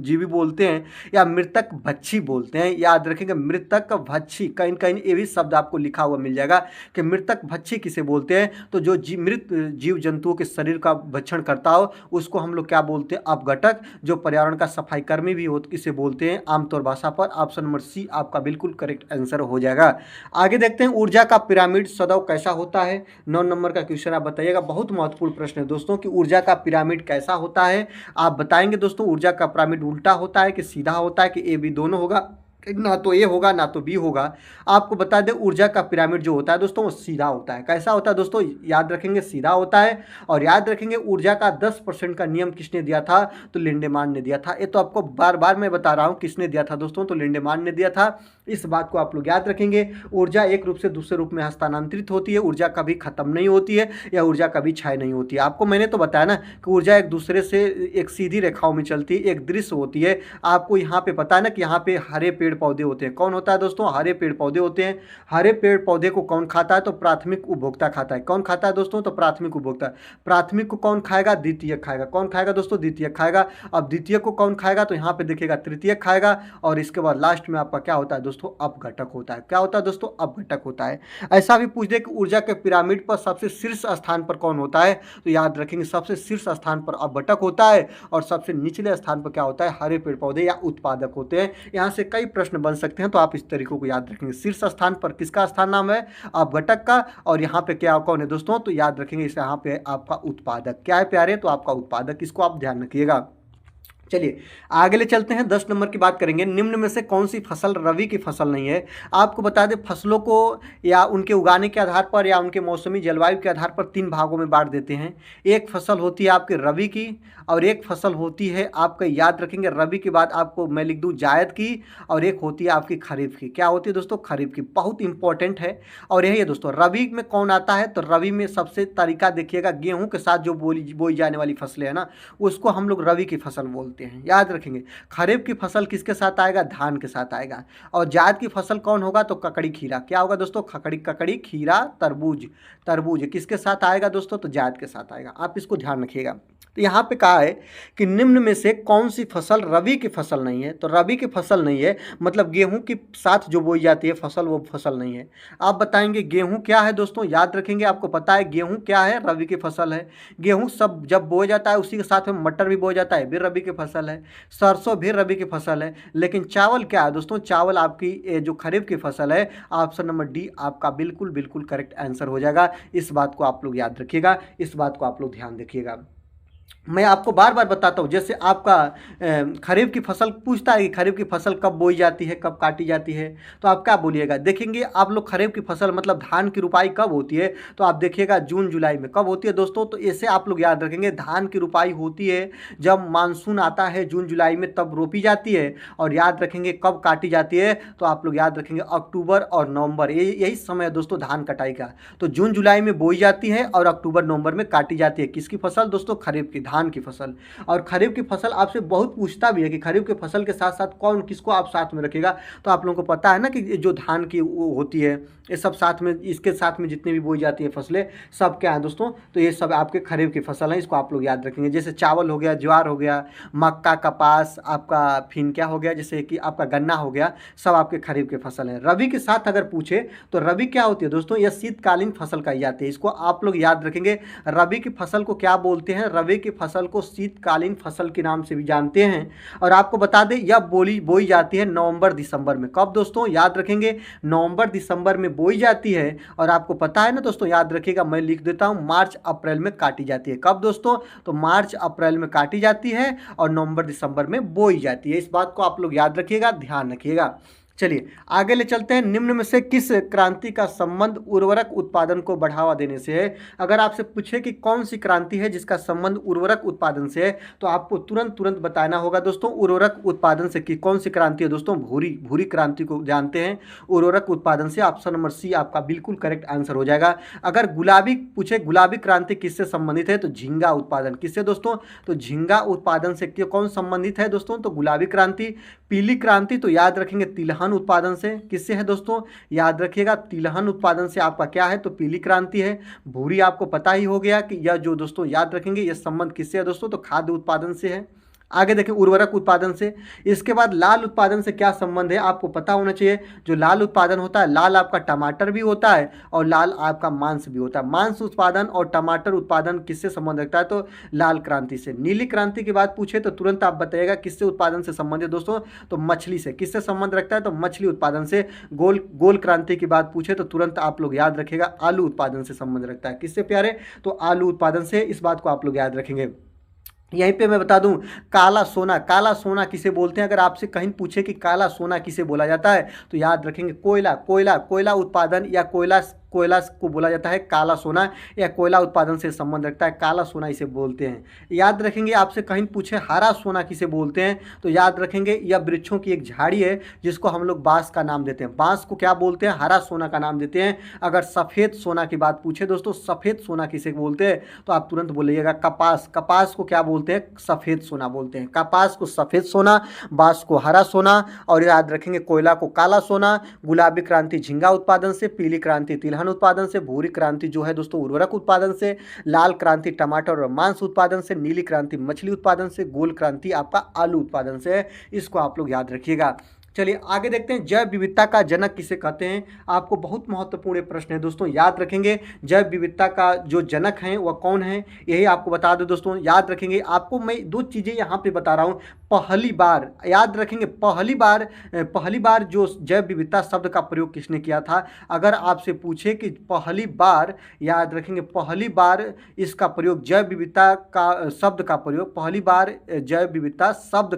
जीवी बोलते हैं या मृतक भक्षी बोलते हैं। याद रखेंगे मृतक भक्षी, कहीं कहीं ये भी शब्द आपको लिखा हुआ मिल जाएगा कि मृतक भक्षी किसे बोलते हैं, तो जो मृत जीव जंतुओं के शरीर का भक्षण करता हो उसको हम लोग क्या बोलते हैं, अपघटक। जो पर्यावरण का सफाई कर्मी भी हो इसे बोलते हैं आमतौर भाषा पर। ऑप्शन नंबर सी आपका बिल्कुल करेक्ट आंसर हो जाएगा। आगे देखते हैं ऊर्जा का पिरामिड सदैव कैसा होता है। 9 नंबर का क्वेश्चन आप बताइएगा, बहुत महत्वपूर्ण प्रश्न है दोस्तों कि ऊर्जा का पिरामिड कैसा होता है। आप बताएंगे दोस्तों ऊर्जा का पिरामिड उल्टा होता है कि सीधा होता है कि ए बी दोनों होगा। ना तो ए होगा ना तो बी होगा। आपको बता दें ऊर्जा का पिरामिड जो होता है दोस्तों वो सीधा होता है। कैसा होता है दोस्तों, याद रखेंगे सीधा होता है। और याद रखेंगे ऊर्जा का 10% का नियम किसने दिया था, तो लिंडेमान ने दिया था। ये तो आपको बार बार मैं बता रहा हूँ किसने दिया था दोस्तों, तो लिंडेमान ने दिया था। इस बात को आप लोग याद रखेंगे। ऊर्जा एक रूप से दूसरे रूप में हस्तांतरित होती है, ऊर्जा कभी खत्म नहीं होती है या ऊर्जा कभी क्षय नहीं होती है। आपको मैंने तो बताया ना कि ऊर्जा एक दूसरे से एक सीधी रेखाओं में चलती है, एक दृश्य होती है। आपको यहाँ पे पता है ना कि यहाँ पे हरे पेड़ पौधे होते हैं। कौन होता है दोस्तों, हरे पेड़ पौधे होते हैं। हरे पेड़ पौधे को कौन खाता है, तो प्राथमिक उपभोक्ता खाता है। कौन खाता है दोस्तों, तो प्राथमिक उपभोक्ता। प्राथमिक को कौन खाएगा, द्वितीय खाएगा। कौन खाएगा दोस्तों, द्वितीय खाएगा। अब द्वितीय को कौन खाएगा, तो यहाँ पे देखिएगा तृतीय खाएगा। और इसके बाद लास्ट में आपका क्या होता है दोस्तों, अपघटक होता है। क्या होता है दोस्तों, अपघटक होता है। ऐसा भी पूछ दे कि ऊर्जा के पिरामिड पर सबसे शीर्ष स्थान पर कौन होता है, तो याद रखेंगे सबसे शीर्ष स्थान पर अपघटक होता है और सबसे निचले स्थान पर क्या होता है, हरे पेड़ पौधे या उत्पादक होते हैं। यहाँ से कई प्रश्न बन सकते हैं, तो आप इस तरीकों को याद रखेंगे। शीर्ष स्थान पर किसका स्थान नाम है, अपघटक का। और यहाँ पे क्या कौन है दोस्तों, तो याद रखेंगे इस यहाँ पे आपका उत्पादक क्या है प्यारे, तो आपका उत्पादक। इसको आप ध्यान रखिएगा। चलिए आगे ले चलते हैं। 10 नंबर की बात करेंगे। निम्न में से कौन सी फसल रबी की फसल नहीं है। आपको बता दें फसलों को या उनके उगाने के आधार पर या उनके मौसमी जलवायु के आधार पर 3 भागों में बांट देते हैं। एक फसल होती है आपके रबी की और एक फसल होती है आपका, याद रखेंगे रबी के बाद आपको मैं लिख दूँ जायद की, और एक होती है आपकी खरीफ की। क्या होती है दोस्तों, खरीफ की। बहुत इंपॉर्टेंट है और यही है दोस्तों। रबी में कौन आता है, तो रबी में सबसे तरीका देखिएगा, गेहूँ के साथ जो बोई जाने वाली फसलें है ना, उसको हम लोग रबी की फसल बोलते हैं। याद रखेंगे खरीफ की फसल किसके साथ आएगा, धान के साथ आएगा। और जायद की फसल कौन होगा, तो ककड़ी खीरा। क्या होगा दोस्तों, ककड़ी खीरा तरबूज। तरबूज किसके साथ आएगा दोस्तों, तो जायद के साथ आएगा। आप इसको ध्यान रखिएगा। तो यहाँ पे कहा है कि निम्न में से कौन सी फसल रबी की फसल नहीं है, तो रबी की फसल नहीं है मतलब गेहूं के साथ जो बोई जाती है फसल, वो फसल नहीं है। आप बताएंगे गेहूं क्या है दोस्तों, याद रखेंगे आपको पता है गेहूं क्या है, रबी की फसल है। गेहूं सब जब बोया जाता है उसी के साथ में मटर भी बोया जाता है, भी रबी की फसल है। सरसों भी रबी की फसल है। लेकिन चावल क्या है दोस्तों, चावल आपकी जो खरीफ की फसल है। ऑप्शन नंबर डी आपका बिल्कुल बिल्कुल करेक्ट आंसर हो जाएगा। इस बात को आप लोग याद रखिएगा, इस बात को आप लोग ध्यान रखिएगा। मैं आपको बार बार बताता हूँ, जैसे आपका खरीफ की फसल पूछता है कि खरीफ की फसल कब बोई जाती है, कब काटी जाती है, तो आप क्या बोलिएगा। देखेंगे आप लोग खरीफ की फसल मतलब धान की रुपाई कब होती है, तो आप देखिएगा जून जुलाई में। कब होती है दोस्तों, तो ऐसे आप लोग याद रखेंगे धान की रुपाई होती है जब मानसून आता है जून जुलाई में, तब रोपी जाती है। और याद रखेंगे कब काटी जाती है, तो आप लोग याद रखेंगे अक्टूबर और नवंबर, यही समय है दोस्तों धान कटाई का। तो जून जुलाई में बोई जाती है और अक्टूबर नवंबर में काटी जाती है। किसकी फसल दोस्तों, खरीफ की, धान की फसल। और खरीफ की फसल आपसे बहुत पूछता भी है कि खरीफ की फसल के साथ साथ कौन किसको आप साथ में रखेगा। तो आप लोगों को पता है ना कि जो धान की वो होती है ये सब साथ में, इसके साथ में जितनी भी बोई जाती है फसलें सब क्या है दोस्तों, तो ये सब आपके खरीफ की फसल है। इसको आप लोग याद रखेंगे। जैसे चावल हो गया, ज्वार हो गया, मक्का, कपास, आपका फिर क्या हो गया, जैसे कि आपका गन्ना हो गया, सब आपके खरीफ की फसल है। रबी के साथ अगर पूछे तो रबी क्या होती है दोस्तों, यह शीतकालीन फसल कही जाती है। इसको आप लोग याद रखेंगे। रबी की फसल को क्या बोलते हैं, रबी की फसल को शीतकालीन फसल के नाम से भी जानते हैं। और आपको बता दें यह बोई जाती है नवंबर दिसंबर में। कब दोस्तों, याद रखेंगे नवंबर दिसंबर में बोई जाती है। और आपको पता है ना दोस्तों, याद रखिएगा मैं लिख देता हूं, मार्च अप्रैल में काटी जाती है। कब दोस्तों, तो मार्च अप्रैल में काटी जाती है और नवंबर दिसंबर में बोई जाती है। इस बात को आप लोग याद रखिएगा, ध्यान रखिएगा। चलिए आगे ले चलते हैं। निम्न में से किस क्रांति का संबंध उर्वरक उत्पादन को बढ़ावा देने से है। अगर आपसे पूछे कि कौन सी क्रांति है जिसका संबंध उर्वरक उत्पादन से है, तो आपको तुरंत बताना होगा दोस्तों उर्वरक उत्पादन से कि कौन सी क्रांति है दोस्तों, भूरी क्रांति को जानते हैं उर्वरक उत्पादन से। ऑप्शन नंबर सी आपका बिल्कुल करेक्ट आंसर हो जाएगा। अगर गुलाबी पूछे गुलाबी क्रांति किससे संबंधित है, तो झींगा उत्पादन। किससे दोस्तों, तो झींगा उत्पादन से कौन संबंधित है दोस्तों, तो गुलाबी क्रांति। पीली क्रांति तो याद रखेंगे तिलहन उत्पादन से। किससे है दोस्तों, याद रखिएगा तिलहन उत्पादन से आपका क्या है, तो पीली क्रांति है। भूरी आपको पता ही हो गया कि यह जो दोस्तों याद रखेंगे यह संबंध किससे है दोस्तों, तो खाद्य उत्पादन से है। आगे देखें उर्वरक उत्पादन से। इसके बाद लाल उत्पादन से क्या संबंध है, आपको पता होना चाहिए। जो लाल उत्पादन होता है, लाल आपका टमाटर भी होता है और लाल आपका मांस भी होता है। मांस उत्पादन और टमाटर उत्पादन किससे संबंध रखता है, तो लाल क्रांति से। नीली क्रांति की बात पूछे तो तुरंत आप बताइएगा किससे उत्पादन से संबंध है दोस्तों, तो मछली से। किससे संबंध रखता है, तो मछली उत्पादन से। गोल क्रांति की बात पूछे तो तुरंत आप लोग याद रखेगा आलू उत्पादन से संबंध रखता है। किससे प्यारे, तो आलू उत्पादन से। इस बात को आप लोग याद रखेंगे। यहीं पे मैं बता दूं, काला सोना किसे बोलते हैं? अगर आपसे कहीं पूछे कि काला सोना किसे बोला जाता है तो याद रखेंगे कोयला उत्पादन या कोयला कोयला को बोला जाता है काला सोना, या कोयला उत्पादन से संबंध रखता है, काला सोना इसे बोलते हैं। याद रखेंगे आपसे कहीं पूछे हरा सोना किसे बोलते हैं तो याद रखेंगे यह वृक्षों की एक झाड़ी है जिसको हम लोग बांस का नाम देते हैं। बांस को क्या बोलते हैं? हरा सोना का नाम देते हैं। अगर सफ़ेद सोना की बात पूछे दोस्तों, सफ़ेद सोना किसे बोलते हैं तो आप तुरंत बोलिएगा कपास को क्या बोलते हैं? सफ़ेद सोना बोलते हैं। कपास को सफ़ेद सोना, बांस को हरा सोना, और याद रखेंगे कोयला को काला सोना। गुलाबी क्रांति झींगा उत्पादन से, पीली क्रांति तिलहन उत्पादन से, भूरी क्रांति जो है दोस्तों उर्वरक उत्पादन से, लाल क्रांति टमाटर और मांस उत्पादन से, नीली क्रांति मछली उत्पादन से, गोल क्रांति आपका आलू उत्पादन से है। इसको आप लोग याद रखिएगा। चलिए आगे देखते हैं, जैव विविधता का जनक किसे कहते हैं? आपको बहुत महत्वपूर्ण प्रश्न है दोस्तों, याद रखेंगे जैव विविधता का जो जनक है वह कौन है, यही आपको बता दो दोस्तों। याद रखेंगे, आपको मैं दो चीज़ें यहाँ पे बता रहा हूँ। पहली बार याद रखेंगे, पहली बार जो जैव विविधता शब्द का प्रयोग किसने किया था? अगर आपसे पूछे कि पहली बार, याद रखेंगे पहली बार इसका प्रयोग जैव विविधता का शब्द का प्रयोग, पहली बार जैव विविधता शब्द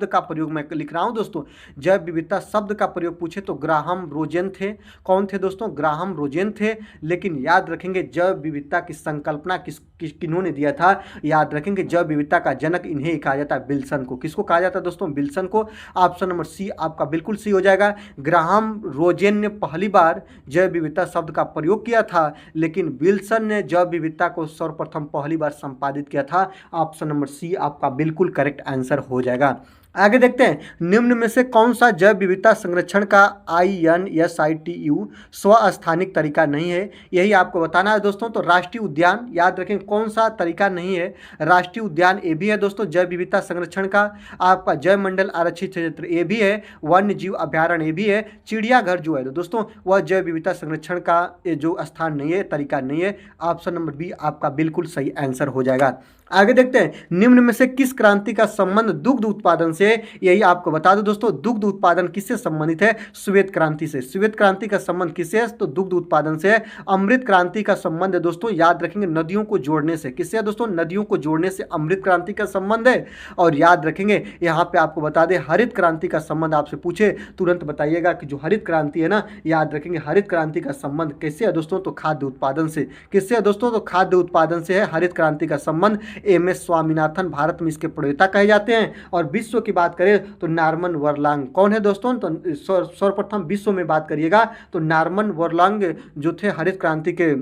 का प्रयोग मैं लिख रहा हूँ दोस्तों। जैव विविधता शब्द का प्रयोग पूछे तो ग्राहम रोजेन थे। कौन थे दोस्तों? ग्राहम रोजेन थे। लेकिन याद रखेंगे जैव विविधता की संकल्पना किन्होंने दिया था? याद रखेंगे जैव विविधता का जनक इन्हें कहा जाता है, विल्सन को। किसको कहा जाता है दोस्तों? विल्सन को। ऑप्शन नंबर सी आपका बिल्कुल सही हो जाएगा। ग्राहम रोजेन ने पहली बार जैव विविधता शब्द का प्रयोग किया था, लेकिन विल्सन ने जैव विविधता को सर्वप्रथम पहली बार संपादित किया था। ऑप्शन नंबर सी आपका बिल्कुल करेक्ट आंसर हो जाएगा। आगे देखते हैं, निम्न में से कौन सा जैव विविधता संरक्षण का INSITU स्वस्थानिक तरीका नहीं है? यही आपको बताना है दोस्तों। तो राष्ट्रीय उद्यान, याद रखें कौन सा तरीका नहीं है? राष्ट्रीय उद्यान ये भी है दोस्तों जैव विविधता संरक्षण का। आपका जैव मंडल आरक्षित क्षेत्र ये भी है, वन्य जीव अभ्यारण्य ये भी है, चिड़ियाघर जो है दोस्तों वह जैव विविधता संरक्षण का जो स्थान नहीं है, तरीका नहीं है। ऑप्शन नंबर बी आपका बिल्कुल सही आंसर हो जाएगा। आगे देखते हैं, निम्न में से किस क्रांति का संबंध दुग्ध उत्पादन से? यही आपको बता दो दोस्तों, दुग्ध उत्पादन किससे संबंधित है? श्वेत क्रांति से। श्वेत क्रांति का संबंध किससे है? तो दुग्ध उत्पादन से है। अमृत क्रांति का संबंध है दोस्तों, याद रखेंगे नदियों को जोड़ने से। किससे है दोस्तों? नदियों को जोड़ने से अमृत क्रांति का संबंध है। और याद रखेंगे यहाँ पे आपको बता दें, हरित क्रांति का संबंध आपसे पूछे तुरंत बताइएगा कि जो हरित क्रांति है ना, याद रखेंगे हरित क्रांति का संबंध कैसे है दोस्तों? तो खाद्य उत्पादन से। किससे है दोस्तों? तो खाद्य उत्पादन से है हरित क्रांति का संबंध। MS स्वामीनाथन भारत में इसके प्रणेता कहे जाते हैं। और विश्व की बात करें तो नॉर्मन बोरलॉग कौन है दोस्तों? तो सर्वप्रथम विश्व में बात करिएगा तो नॉर्मन बोरलॉग जो थे हरित क्रांति के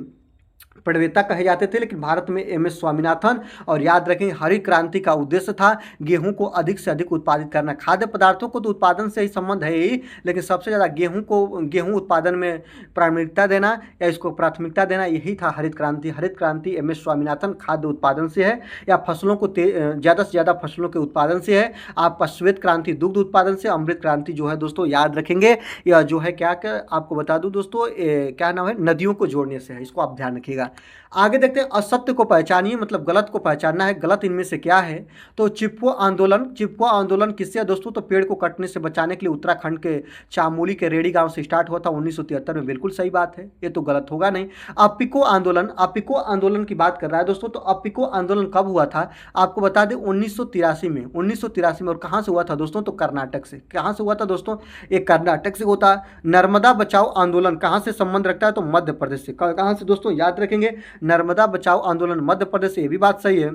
प्रणेता कहे जाते थे, लेकिन भारत में MS स्वामीनाथन। और याद रखें हरित क्रांति का उद्देश्य था गेहूं को अधिक से अधिक उत्पादित करना। खाद्य पदार्थों को तो उत्पादन से ही संबंध है ही, लेकिन सबसे ज़्यादा गेहूं उत्पादन में प्राथमिकता देना या इसको प्राथमिकता देना, यही था हरित क्रांति। हरित क्रांति MS स्वामीनाथन खाद्य उत्पादन से है, या फसलों को ज़्यादा से ज़्यादा फसलों के उत्पादन से है। आपका श्वेत क्रांति दुग्ध उत्पादन से। अमृत क्रांति जो है दोस्तों याद रखेंगे यह जो है क्या आपको बता दूँ दोस्तों, क्या नाम है? नदियों को जोड़ने से है। इसको आप ध्यान रखिएगा। आगे देखते हैं, असत्य को पहचानिए, मतलब गलत को पहचानना है। गलत इनमें से क्या है? तो चिपको आंदोलन किससे है दोस्तों? तो पेड़ को कटने से बचाने के लिए उत्तराखंड के चामोली के रेडी गांव से स्टार्ट हुआ था 1973 में। बिल्कुल सही बात है, ये तो गलत होगा नहीं। अपिको आंदोलन की बात कर रहा है दोस्तों। तो अपिको आंदोलन कब हुआ था? आपको बता दें 1983 में। 1983 में। और कहाँ से हुआ था दोस्तों? तो कर्नाटक से। कहाँ से हुआ था दोस्तों? एक कर्नाटक से होता। नर्मदा बचाओ आंदोलन कहाँ से संबंध रखता है? तो मध्य प्रदेश से। कहाँ से दोस्तों? याद रखेंगे नर्मदा बचाओ आंदोलन मध्य प्रदेश से, ये भी बात सही है।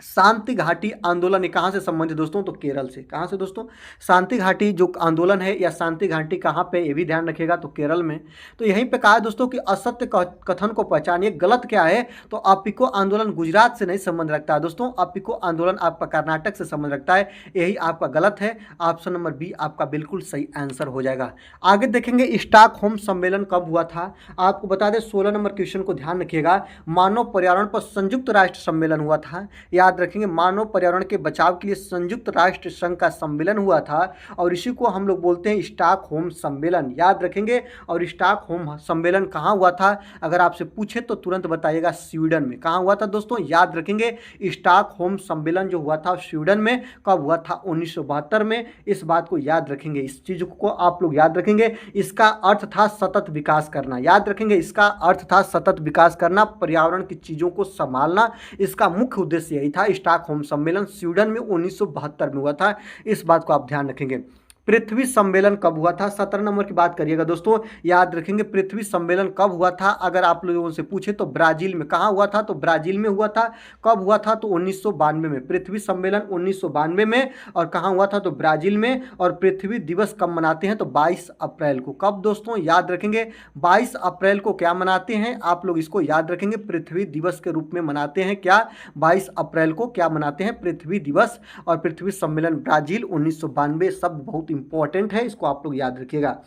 शांति घाटी आंदोलन ये कहाँ से संबंधित दोस्तों? तो केरल से। कहाँ से दोस्तों? शांति घाटी जो आंदोलन है या शांति घाटी कहाँ पे, ये भी ध्यान रखिएगा, तो केरल में। तो यहीं पे कहा है दोस्तों कि असत्य कथन को पहचानिए। गलत क्या है? तो अपिको आंदोलन गुजरात से नहीं संबंध रखता है दोस्तों, अपिको आंदोलन आपका कर्नाटक से संबंध रखता है। यही आपका गलत है। ऑप्शन नंबर बी आपका बिल्कुल सही आंसर हो जाएगा। आगे देखेंगे, स्टॉकहोम सम्मेलन कब हुआ था? आपको बता दें 16 नंबर क्वेश्चन को ध्यान रखिएगा। मानव पर्यावरण पर संयुक्त राष्ट्र सम्मेलन हुआ था। याद रखेंगे मानव पर्यावरण के बचाव के लिए संयुक्त राष्ट्र संघ का सम्मेलन हुआ था, और इसी को हम लोग बोलते हैं स्टॉकहोम सम्मेलन। याद रखेंगे। और स्टॉकहोम सम्मेलन कहाँ हुआ था? अगर आपसे पूछे तो तुरंत बताइएगा स्वीडन में। कहाँ हुआ था दोस्तों? याद रखेंगे स्टॉकहोम सम्मेलन जो हुआ था स्वीडन में। कब हुआ था? 1972 में। इस बात को याद रखेंगे, इस चीज को आप लोग याद रखेंगे। इसका अर्थ था सतत विकास करना। याद रखेंगे इसका अर्थ था सतत विकास करना, पर्यावरण की चीजों को संभालना। इसका मुख्य उद्देश्य यही था। स्टॉकहोम सम्मेलन स्वीडन में 1972 में हुआ था, इस बात को आप ध्यान रखेंगे। पृथ्वी सम्मेलन कब हुआ था? 17 नंबर की बात करिएगा दोस्तों, याद रखेंगे पृथ्वी सम्मेलन कब हुआ था। अगर आप लोगों से पूछे तो ब्राजील में। कहाँ हुआ था? तो ब्राजील में हुआ था। कब हुआ था? तो 1992 में। पृथ्वी सम्मेलन 1992 में। और कहाँ हुआ था? तो ब्राजील में। और पृथ्वी दिवस कब मनाते हैं? तो 22 अप्रैल को। कब दोस्तों? याद रखेंगे 22 अप्रैल को क्या मनाते हैं? आप लोग इसको याद रखेंगे, पृथ्वी दिवस के रूप में मनाते हैं। क्या? 22 अप्रैल को क्या मनाते हैं? पृथ्वी दिवस। और पृथ्वी सम्मेलन ब्राजील 1992 शब्द बहुत इंपॉर्टेंट है, इसको आप लोग याद रखिएगा।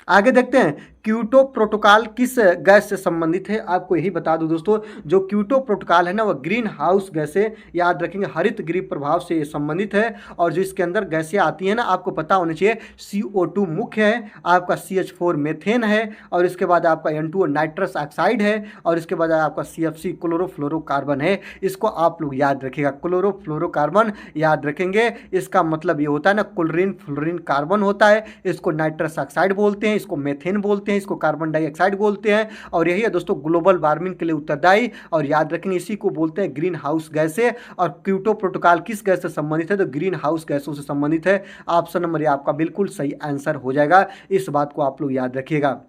आगे देखते हैं, क्योटो प्रोटोकॉल किस गैस से संबंधित है? आपको यही बता दूं दोस्तों, जो क्योटो प्रोटोकॉल है ना, वह ग्रीन हाउस गैस है, याद रखेंगे, हरित गृह प्रभाव से ये संबंधित है। और जो इसके अंदर गैसें आती हैं ना, आपको पता होना चाहिए, CO2 मुख्य है, आपका CH4 मेथेन है, और इसके बाद आपका N2O नाइट्रस ऑक्साइड है, और इसके बाद आपका CFC क्लोरोफ्लोरोकार्बन है। इसको आप लोग याद रखिएगा, क्लोरोफ्लोरोकार्बन याद रखेंगे। इसका मतलब ये होता है ना, क्लोरीन फ्लोरीन कार्बन होता है, इसको नाइट्रस ऑक्साइड बोलते हैं, इसको मेथेन बोलते हैं, इसको कार्बन डाइऑक्साइड बोलते हैं। और यही है दोस्तों ग्लोबल वार्मिंग के लिए उत्तरदायी। और याद रखेंगे इसी को बोलते हैं ग्रीन हाउस गैसें। और क्योटो प्रोटोकॉल किस गैस से संबंधित है? तो ग्रीन हाउस गैसों से संबंधित है। ऑप्शन नंबर ये आपका बिल्कुल सही आंसर हो जाएगा, इस बात को आप लोग याद रखिएगा।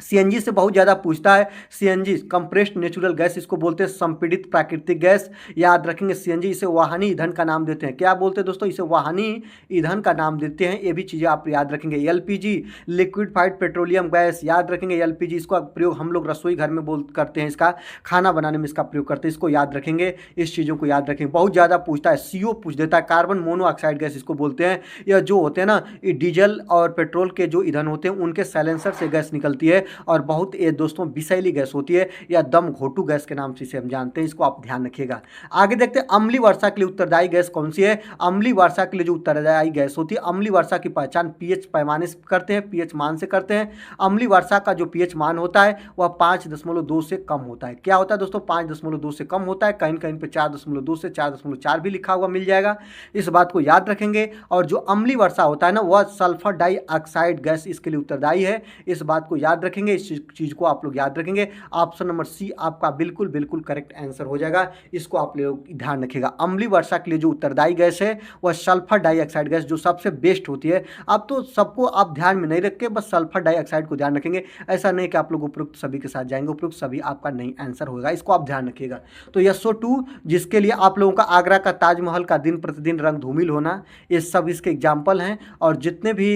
CNG से बहुत ज़्यादा पूछता है। CNG कंप्रेस्ड नेचुरल गैस, इसको बोलते हैं संपीड़ित प्राकृतिक गैस, याद रखेंगे। CNG इसे वाहनी ईंधन का नाम देते हैं। क्या बोलते हैं दोस्तों? इसे वाहनी ईंधन का नाम देते हैं। ये भी चीज़ें आप याद रखेंगे। LPG लिक्विफाइड पेट्रोलियम गैस, याद रखेंगे। LPG इसका प्रयोग हम लोग रसोई घर में करते हैं, इसका खाना बनाने में इसका प्रयोग करते हैं, इसको याद रखेंगे। इस चीज़ों को याद रखेंगे, बहुत ज़्यादा पूछता है। CO पूछ देता है, कार्बन मोनोऑक्साइड गैस इसको बोलते हैं। यह जो होते हैं ना, डीजल और पेट्रोल के जो ईंधन होते हैं उनके साइलेंसर से गैस निकलती है, और बहुत ये दोस्तों विषैली गैस होती है, या दम घोटू गैस के नाम से इसे हम जानते हैं, इसको आप ध्यान रखिएगा। आगे देखते हैं, अम्लीय वर्षा के लिए उत्तरदायी गैस कौन सी है? अम्लीय वर्षा के लिए जो उत्तरदायी गैस होती है, अम्लीय वर्षा की पहचान pH पैमाने से करते हैं, pH मान से करते हैं। अम्लीय वर्षा का जो pH मान होता है वह 5.2 से कम होता है। क्या होता है दोस्तों? 5.2 से कम होता है। कहीं कहीं पे 4.2 से 4.4 भी लिखा हुआ मिल जाएगा, इस बात को याद रखेंगे। और जो अम्लीय वर्षा होता है ना, वह सल्फर डाइऑक्साइड गैस इसके लिए उत्तरदायी है, इस बात को याद रखेंगे। इस चीज को आप लोग याद रखेंगे। ऑप्शन नंबर C आपका बिल्कुल बिल्कुल करेक्ट आंसर हो जाएगा, इसको आप लोग ध्यान रखिएगा। अम्लीय वर्षा के लिए जो उत्तरदायी गैस है वह सल्फर डाइऑक्साइड गैस, जो सबसे बेस्ट होती है। अब तो सबको आप ध्यान में नहीं रख के बस सल्फर डाइऑक्साइड को ध्यान रखेंगे, ऐसा नहीं कि आप लोग उपयुक्त सभी के साथ जाएंगे, उपयुक्त सभी आपका नहीं आंसर होगा, इसको आप ध्यान रखिएगा। तो SO2 जिसके लिए आप लोगों का आगरा का ताजमहल का दिन प्रतिदिन रंग धूमिल होना, ये सब इसके एग्जाम्पल हैं। और जितने भी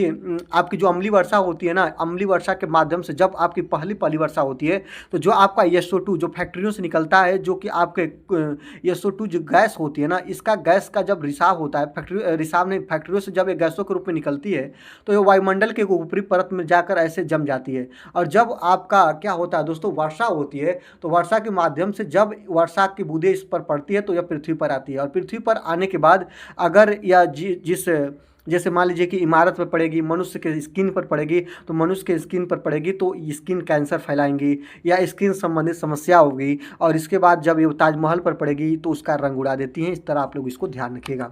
आपकी जो अम्लीय वर्षा होती है ना, अम्लीय वर्षा के माध्यम से जब आपकी पहली वर्षा होती है, तो जो आपका SO2 जो फैक्ट्रियों से निकलता है, जो कि आपके SO2 जो गैस होती है ना, इसका गैस का जब रिसाव होता है, फैक्ट्रियों से जब ये गैसों के रूप में निकलती है, तो ये वायुमंडल के ऊपरी परत में जाकर ऐसे जम जाती है। और जब आपका क्या होता है दोस्तों, वर्षा होती है, तो वर्षा के माध्यम से जब वर्षा की बूंदें इस पर पड़ती है तो यह पृथ्वी पर आती है। और पृथ्वी पर आने के बाद अगर यह जिस जैसे मान लीजिए कि इमारत पर पड़ेगी, मनुष्य के स्किन पर पड़ेगी, तो मनुष्य के स्किन पर पड़ेगी तो स्किन कैंसर फैलाएंगी या स्किन संबंधित समस्या होगी। और इसके बाद जब ये ताजमहल पर पड़ेगी तो उसका रंग उड़ा देती हैं। इस तरह आप लोग इसको ध्यान रखिएगा।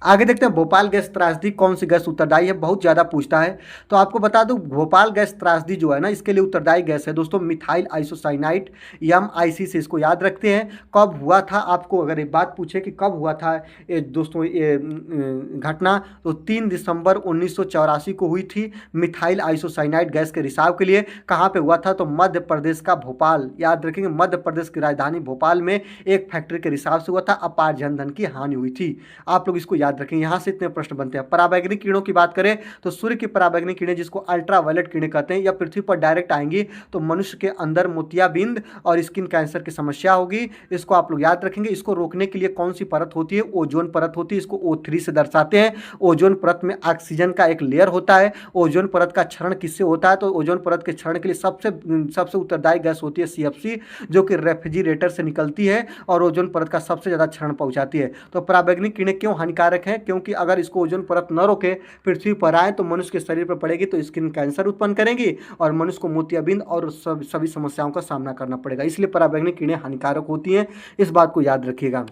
आगे देखते हैं, भोपाल गैस त्रासदी कौन सी गैस उत्तरदायी है? बहुत ज़्यादा पूछता है, तो आपको बता दूं, भोपाल गैस त्रासदी जो है ना, इसके लिए उत्तरदायी गैस है दोस्तों मिथाइल आइसोसाइनाइड, MIC से इसको याद रखते हैं। कब हुआ था? आपको अगर एक बात पूछे कि कब हुआ था दोस्तों ये घटना, तो 3 दिसंबर 1984 को हुई थी, मिथाइल आइसोसाइनाइड गैस के रिसाव के लिए। कहाँ पर हुआ था? तो मध्य प्रदेश का भोपाल, याद रखेंगे, मध्य प्रदेश की राजधानी भोपाल में एक फैक्ट्री के रिसाव से हुआ था, अपार जनधन की हानि हुई थी। आप लोग इसको रखें, यहां से इतने प्रश्न बनते हैं। पराबैंगनी किरणों की बात करें तो सूर्य की पराबैंगनी किरणें, जिसको अल्ट्रावायलेट किरणें कहते हैं, या पृथ्वी पर डायरेक्ट आएंगी तो मनुष्य के अंदर मोतियाबिंद और स्किन कैंसर की समस्या होगी, इसको आप लोग याद रखेंगे। इसको रोकने के लिए कौन सी परत होती है? ओजोन परत होती है, इसको O3 से दर्शाते हैं। ओजोन परत में ऑक्सीजन का एक लेयर होता है। ओजोन परत का क्षरण किससे होता है? तो ओजोन परत के क्षरण के लिए सबसे उत्तरदायी गैस होती है CFC, जो कि रेफ्रिजरेटर से निकलती है और ओजोन परत का सबसे ज्यादा क्षरण पहुंचाती है। तो पराबैंगनी किरणें क्यों हानिकारक है? क्योंकि अगर इसको ओजोन परत न रोके, पृथ्वी पर आए तो मनुष्य के शरीर पर पड़ेगी तो स्किन कैंसर उत्पन्न करेंगी और मनुष्य को मोतियाबिंद और सभी समस्याओं का सामना करना पड़ेगा। इसलिए पराबैंगनी किरणें हानिकारक होती हैं, इस बात को याद रखिएगा।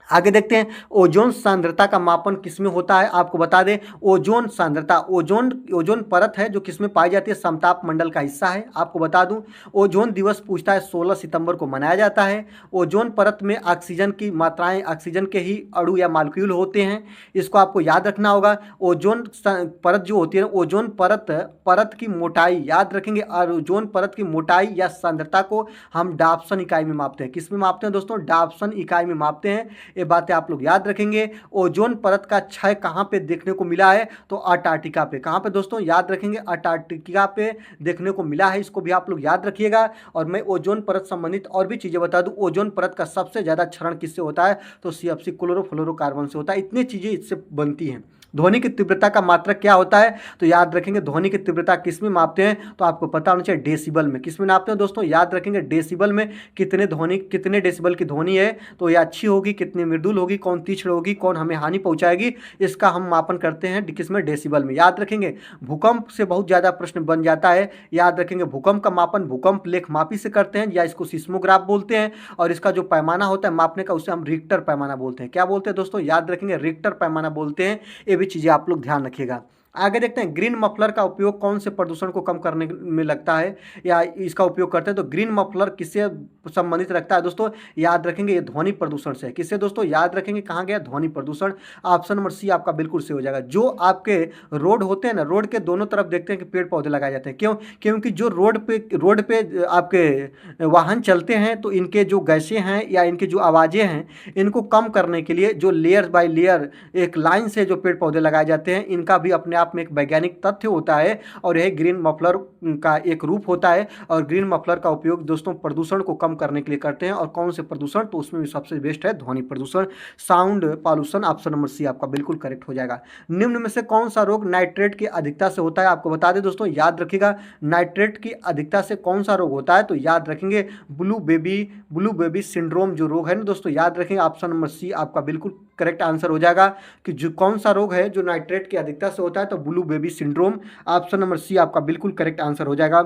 आगे देखते हैं ओजोन सांद्रता का मापन किसमें होता है। आपको बता दें ओजोन सांद्रता, ओजोन परत है जो किसमें पाई जाती है, समताप मंडल का हिस्सा है। आपको बता दूं ओजोन दिवस पूछता है 16 सितंबर को मनाया जाता है। ओजोन परत में ऑक्सीजन की मात्राएं, ऑक्सीजन के ही अणु या मालिक्यूल होते हैं, इसको आपको याद रखना होगा। ओजोन परत जो होती है, ओजोन परत की मोटाई याद रखेंगे, और ओजोन परत की मोटाई या सांद्रता को हम डाप्सन इकाई में मापते हैं। किस में मापते हैं दोस्तों, डाप्सन इकाई में मापते हैं। ये बातें आप लोग याद रखेंगे। ओजोन परत का क्षय कहाँ पे देखने को मिला है, तो अंटार्कटिका पे। कहाँ पे दोस्तों, याद रखेंगे अंटार्कटिका पे देखने को मिला है, इसको भी आप लोग याद रखिएगा। और मैं ओजोन परत संबंधित और भी चीज़ें बता दूं, ओजोन परत का सबसे ज़्यादा क्षरण किससे होता है, तो CFC क्लोरोफ्लोरोकार्बन से होता है। इतनी चीज़ें इससे बनती हैं। ध्वनि की तीव्रता का मात्रक क्या होता है, तो याद रखेंगे ध्वनि की तीव्रता किस में मापते हैं, तो आपको पता होना चाहिए डेसिबल में। किस में नापते हैं दोस्तों, याद रखेंगे डेसिबल में। कितने डेसिबल की ध्वनि है, तो ये अच्छी होगी, कितनी मृदुल होगी, कौन तीक्ष्ण होगी, कौन हमें हानि पहुंचाएगी, इसका हम मापन करते हैं किस में, डेसिबल में। याद रखेंगे भूकंप से बहुत ज़्यादा प्रश्न बन जाता है। याद रखेंगे भूकंप का मापन भूकंप लेखमापी से करते हैं, या इसको सिस्मोग्राफ बोलते हैं। और इसका जो पैमाना होता है मापने का, उसे हम रिक्टर पैमाना बोलते हैं। क्या बोलते हैं दोस्तों, याद रखेंगे रिक्टर पैमाना बोलते हैं। ये भी चीज़ें आप लोग ध्यान रखिएगा। आगे देखते हैं ग्रीन मफलर का उपयोग कौन से प्रदूषण को कम करने में लगता है, या इसका उपयोग करते हैं। तो ग्रीन मफलर किससे संबंधित रखता है दोस्तों, याद रखेंगे ये ध्वनि प्रदूषण से। किससे दोस्तों, याद रखेंगे कहाँ गया, ध्वनि प्रदूषण। ऑप्शन नंबर सी आपका बिल्कुल सही हो जाएगा। जो आपके रोड होते हैं ना, रोड के दोनों तरफ देखते हैं कि पेड़ पौधे लगाए जाते हैं। क्यों, क्योंकि जो रोड पे आपके वाहन चलते हैं, तो इनके जो गैसें हैं या इनकी जो आवाज़ें हैं, इनको कम करने के लिए जो लेयर बाय लेयर एक लाइन से जो पेड़ पौधे लगाए जाते हैं, इनका भी अपने आप में एक वैज्ञानिक तथ्य होता है, और यह ग्रीन मफलर का एक रूप होता है। और ग्रीन मफलर का उपयोग दोस्तों प्रदूषण को कम करने के लिए करते हैं। और कौन से प्रदूषण, तो उसमें भी सबसे बेस्ट है ध्वनि प्रदूषण, sound pollution. Option number C आपका बिल्कुल करेक्ट हो जाएगा। निम्न में से कौन सा रोग नाइट्रेट की अधिकता से होता है, आपको बता दें दोस्तों, याद रखिएगा नाइट्रेट की अधिकता से कौन सा रोग होता है, तो याद रखेंगे ब्लू बेबी सिंड्रोम जो रोग है ना दोस्तों, याद रखेंगे। ऑप्शन नंबर सी आपका बिल्कुल करेक्ट आंसर हो जाएगा कि जो कौन सा रोग है जो नाइट्रेट की अधिकता से होता है, तो blue baby syndrome. Option number C आपका बिल्कुल करेक्ट आंसर हो जाएगा।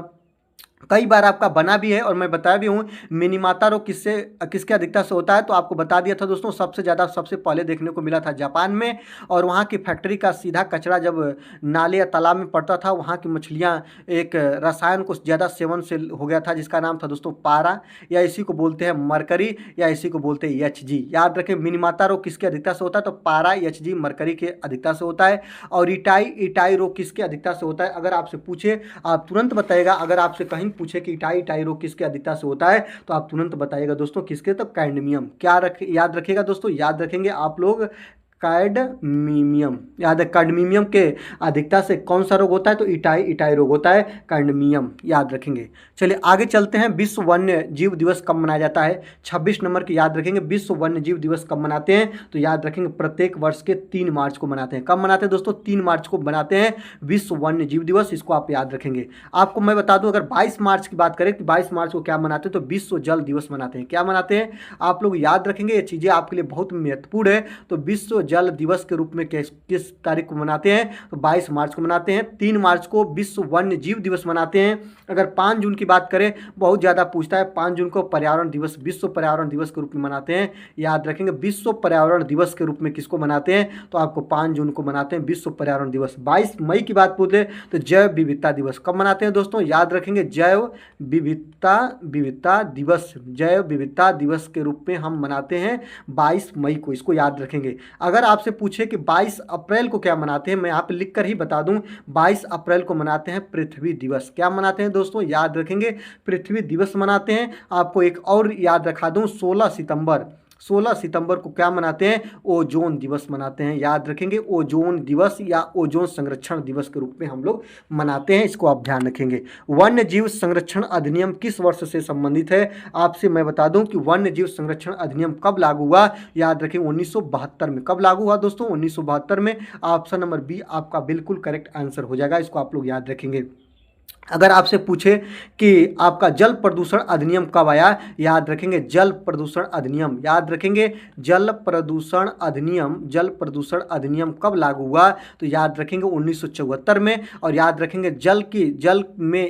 कई बार आपका बना भी है और मैं बताया भी हूँ, मिनीमाता रोग किसके अधिकता से होता है, तो आपको बता दिया था दोस्तों। सबसे ज़्यादा सबसे पहले देखने को मिला था जापान में, और वहाँ की फैक्ट्री का सीधा कचरा जब नाले या तालाब में पड़ता था, वहाँ की मछलियाँ एक रसायन को ज़्यादा सेवन से हो गया था, जिसका नाम था दोस्तों पारा, या इसी को बोलते हैं मरकरी, या इसी को बोलते हैं HG। याद रखें मिनीमाता रोग किसके अधिकता से होता है, तो पारा, HG, मरकरी के अधिकता से होता है। और इटाई रोग किसके अधिकता से होता है, अगर आपसे पूछे आप तुरंत बताइएगा। अगर आपसे कहीं पूछे कि इटाई रोग किसके अधिकता से होता है, तो आप तुरंत बताइएगा दोस्तों किसके, तो कैडमियम। क्या याद रखिएगा दोस्तों, याद रखेंगे आप लोग कैडमियम। याद है कैडमियम के अधिकता से कौन सा रोग होता है, तो इटाई रोग होता है, कैडमियम। याद रखेंगे। चलिए आगे चलते हैं। विश्व वन्य जीव दिवस कब मनाया जाता है, 26 नंबर की याद रखेंगे। विश्व वन्य जीव दिवस कब मनाते हैं, तो याद रखेंगे प्रत्येक वर्ष के 3 मार्च को मनाते हैं। कब मनाते हैं दोस्तों, 3 मार्च को मनाते हैं विश्व वन्य जीव दिवस। इसको आप याद रखेंगे। आपको मैं बता दूं, अगर 22 मार्च की बात करें कि 22 मार्च को क्या मनाते हैं, तो विश्व जल दिवस मनाते हैं। क्या मनाते हैं, आप लोग याद रखेंगे, ये चीज़ें आपके लिए बहुत महत्वपूर्ण है। तो विश्व जल दिवस के रूप में किस तारीख को मनाते हैं, तो 22 मार्च को मनाते हैं। 3 मार्च को विश्व वन्य जीव दिवस मनाते हैं। अगर 5 जून की बात करें, बहुत ज़्यादा पूछता है, 5 जून को पर्यावरण दिवस, विश्व पर्यावरण दिवस के रूप में मनाते हैं। याद रखेंगे विश्व पर्यावरण दिवस के रूप में किसको मनाते हैं, तो आपको 5 जून को मनाते हैं विश्व पर्यावरण दिवस। 22 मई की बात पूछे तो जैव विविधता दिवस कब मनाते हैं दोस्तों, याद रखेंगे जैव विविधता दिवस, जैव विविधता दिवस के रूप में हम मनाते हैं 22 मई को। इसको याद रखेंगे। अगर आपसे पूछे कि 22 अप्रैल को क्या मनाते हैं, मैं यहाँ पे लिख कर ही बता दूं, 22 अप्रैल को मनाते हैं पृथ्वी दिवस। क्या मनाते हैं दोस्तों, याद रखेंगे पृथ्वी दिवस मनाते हैं। आपको एक और याद रखा दूं, 16 सितंबर को क्या मनाते हैं, ओजोन दिवस मनाते हैं। याद रखेंगे ओजोन दिवस या ओजोन संरक्षण दिवस के रूप में हम लोग मनाते हैं। इसको आप ध्यान रखेंगे। वन्य जीव संरक्षण अधिनियम किस वर्ष से संबंधित है, आपसे मैं बता दूं कि वन्य जीव संरक्षण अधिनियम कब लागू हुआ, याद रखेंगे 1972 में। कब लागू हुआ दोस्तों, 1972 में। ऑप्शन नंबर बी आपका बिल्कुल करेक्ट आंसर हो जाएगा। इसको आप लोग याद रखेंगे। अगर आपसे पूछे कि आपका जल प्रदूषण अधिनियम कब आया, याद रखेंगे जल प्रदूषण अधिनियम, याद रखेंगे जल प्रदूषण अधिनियम कब लागू हुआ, तो याद रखेंगे 1974 में। और याद रखेंगे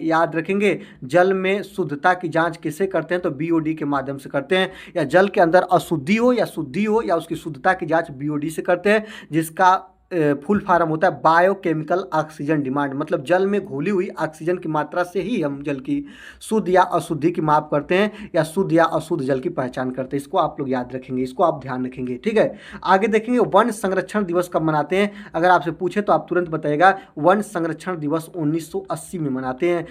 याद रखेंगे जल में शुद्धता की जांच किसे करते हैं, तो बीओडी के माध्यम से करते हैं। या जल के अंदर अशुद्धि हो या शुद्धि हो या उसकी शुद्धता की जांच बीओडी से करते हैं, जिसका फुल फॉर्म होता है बायोकेमिकल ऑक्सीजन डिमांड। मतलब जल में घुली हुई ऑक्सीजन की मात्रा से ही हम जल की शुद्ध या अशुद्धि की माप करते हैं या शुद्ध या अशुद्ध जल की पहचान करते हैं। इसको आप लोग याद रखेंगे, इसको आप ध्यान रखेंगे, ठीक है। आगे देखेंगे वन संरक्षण दिवस कब मनाते हैं, अगर आपसे पूछे तो आप तुरंत बताइएगा वन संरक्षण दिवस 1980 में मनाते हैं।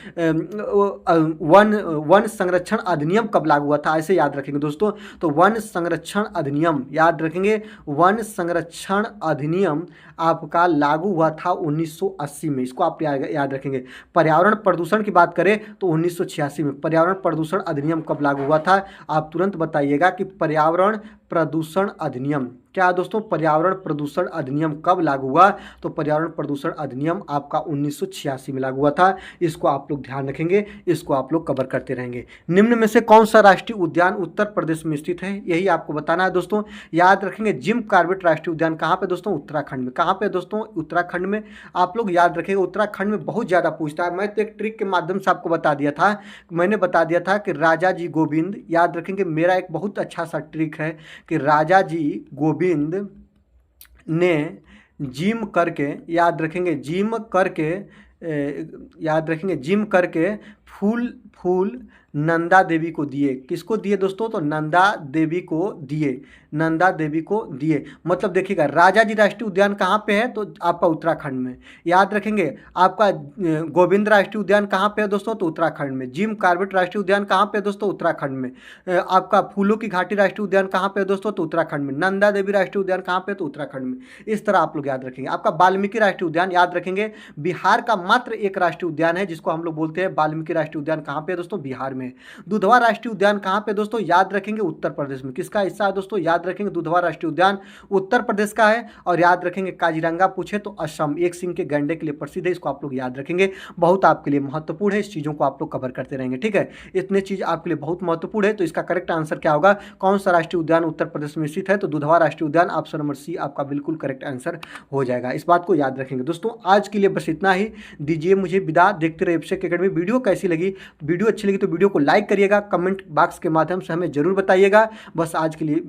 वन संरक्षण अधिनियम कब लागू हुआ था, ऐसे याद रखेंगे दोस्तों। तो वन संरक्षण अधिनियम, याद रखेंगे वन संरक्षण अधिनियम आपका लागू हुआ था 1980 में, इसको आप याद रखेंगे। पर्यावरण प्रदूषण की बात करें तो 1986 में पर्यावरण प्रदूषण अधिनियम कब लागू हुआ था, आप तुरंत बताइएगा कि पर्यावरण प्रदूषण अधिनियम क्या दोस्तों, पर्यावरण प्रदूषण अधिनियम कब लागू हुआ, तो पर्यावरण प्रदूषण अधिनियम आपका 1986 में लागू हुआ था। इसको आप लोग ध्यान रखेंगे, इसको आप लोग कवर करते रहेंगे। निम्न में से कौन सा राष्ट्रीय उद्यान उत्तर प्रदेश में स्थित है, यही आपको बताना है दोस्तों। याद रखेंगे जिम कॉर्बेट राष्ट्रीय उद्यान कहाँ पे दोस्तों, उत्तराखंड में। कहाँ पे दोस्तों, उत्तराखंड में। आप लोग याद रखेंगे उत्तराखंड में बहुत ज़्यादा पूछता है, मैं तो एक ट्रिक के माध्यम से आपको बता दिया था, मैंने बता दिया था कि राजा जी गोविंद, याद रखेंगे मेरा एक बहुत अच्छा सा ट्रिक है कि राजा जी गोविंद ने जिम करके, याद रखेंगे जिम करके फूल नंदा देवी को दिए। किसको दिए दोस्तों, तो नंदा देवी को दिए। मतलब देखिएगा राजा जी राष्ट्रीय उद्यान कहाँ पे है, तो आपका उत्तराखंड में। याद रखेंगे आपका गोविंद राष्ट्रीय उद्यान कहाँ पे है दोस्तों, तो उत्तराखंड में। जिम कॉर्बेट राष्ट्रीय उद्यान कहाँ पे है दोस्तों, उत्तराखंड में। आपका फूलों की घाटी राष्ट्रीय उद्यान कहाँ पे है दोस्तों, तो उत्तराखंड में। नंदा देवी राष्ट्रीय उद्यान कहाँ पे है, तो उत्तराखंड में। इस तरह आप लोग याद रखेंगे। आपका वाल्मीकि राष्ट्रीय उद्यान, याद रखेंगे बिहार का मात्र एक राष्ट्रीय उद्यान है जिसको हम लोग बोलते हैं वाल्मीकि राष्ट्रीय उद्यान, कहाँ पे है दोस्तों, बिहार में। दुधवा राष्ट्रीय उद्यान कहाँ पे दोस्तों, याद रखेंगे उत्तर प्रदेश में। किसका हिस्सा है दोस्तों, याद रखेंगे दुधवा राष्ट्रीय उद्यान उत्तर प्रदेश का है। और याद रखेंगे काजीरंगा पूछे तो असम एक सिंह के गैंडे के लिए प्रसिद्ध है, इसको आप लोग याद रखेंगे, बहुत आपके लिए महत्वपूर्ण है। इस चीज़ों को आप लोग कवर करते रहेंगे, ठीक है। इतने चीज़ आपके लिए बहुत महत्वपूर्ण है। तो इसका करेक्ट आंसर क्या होगा, कौन सा राष्ट्रीय उद्यान उत्तर प्रदेश में स्थित है, तो दुधवा राष्ट्रीय उद्यान, ऑप्शन नंबर सी आपका बिल्कुल करेक्ट आंसर हो जाएगा। इस बात को याद रखेंगे दोस्तों। आज के लिए बस इतना ही, दीजिए मुझे विदा। देखते रहिए अभिषेक एकेडमी। वीडियो कैसी लगी, वीडियो अच्छी लगी तो वीडियो को लाइक करिएगा, कमेंट बॉक्स के माध्यम से हमें जरूर बताइएगा। बस आज के लिए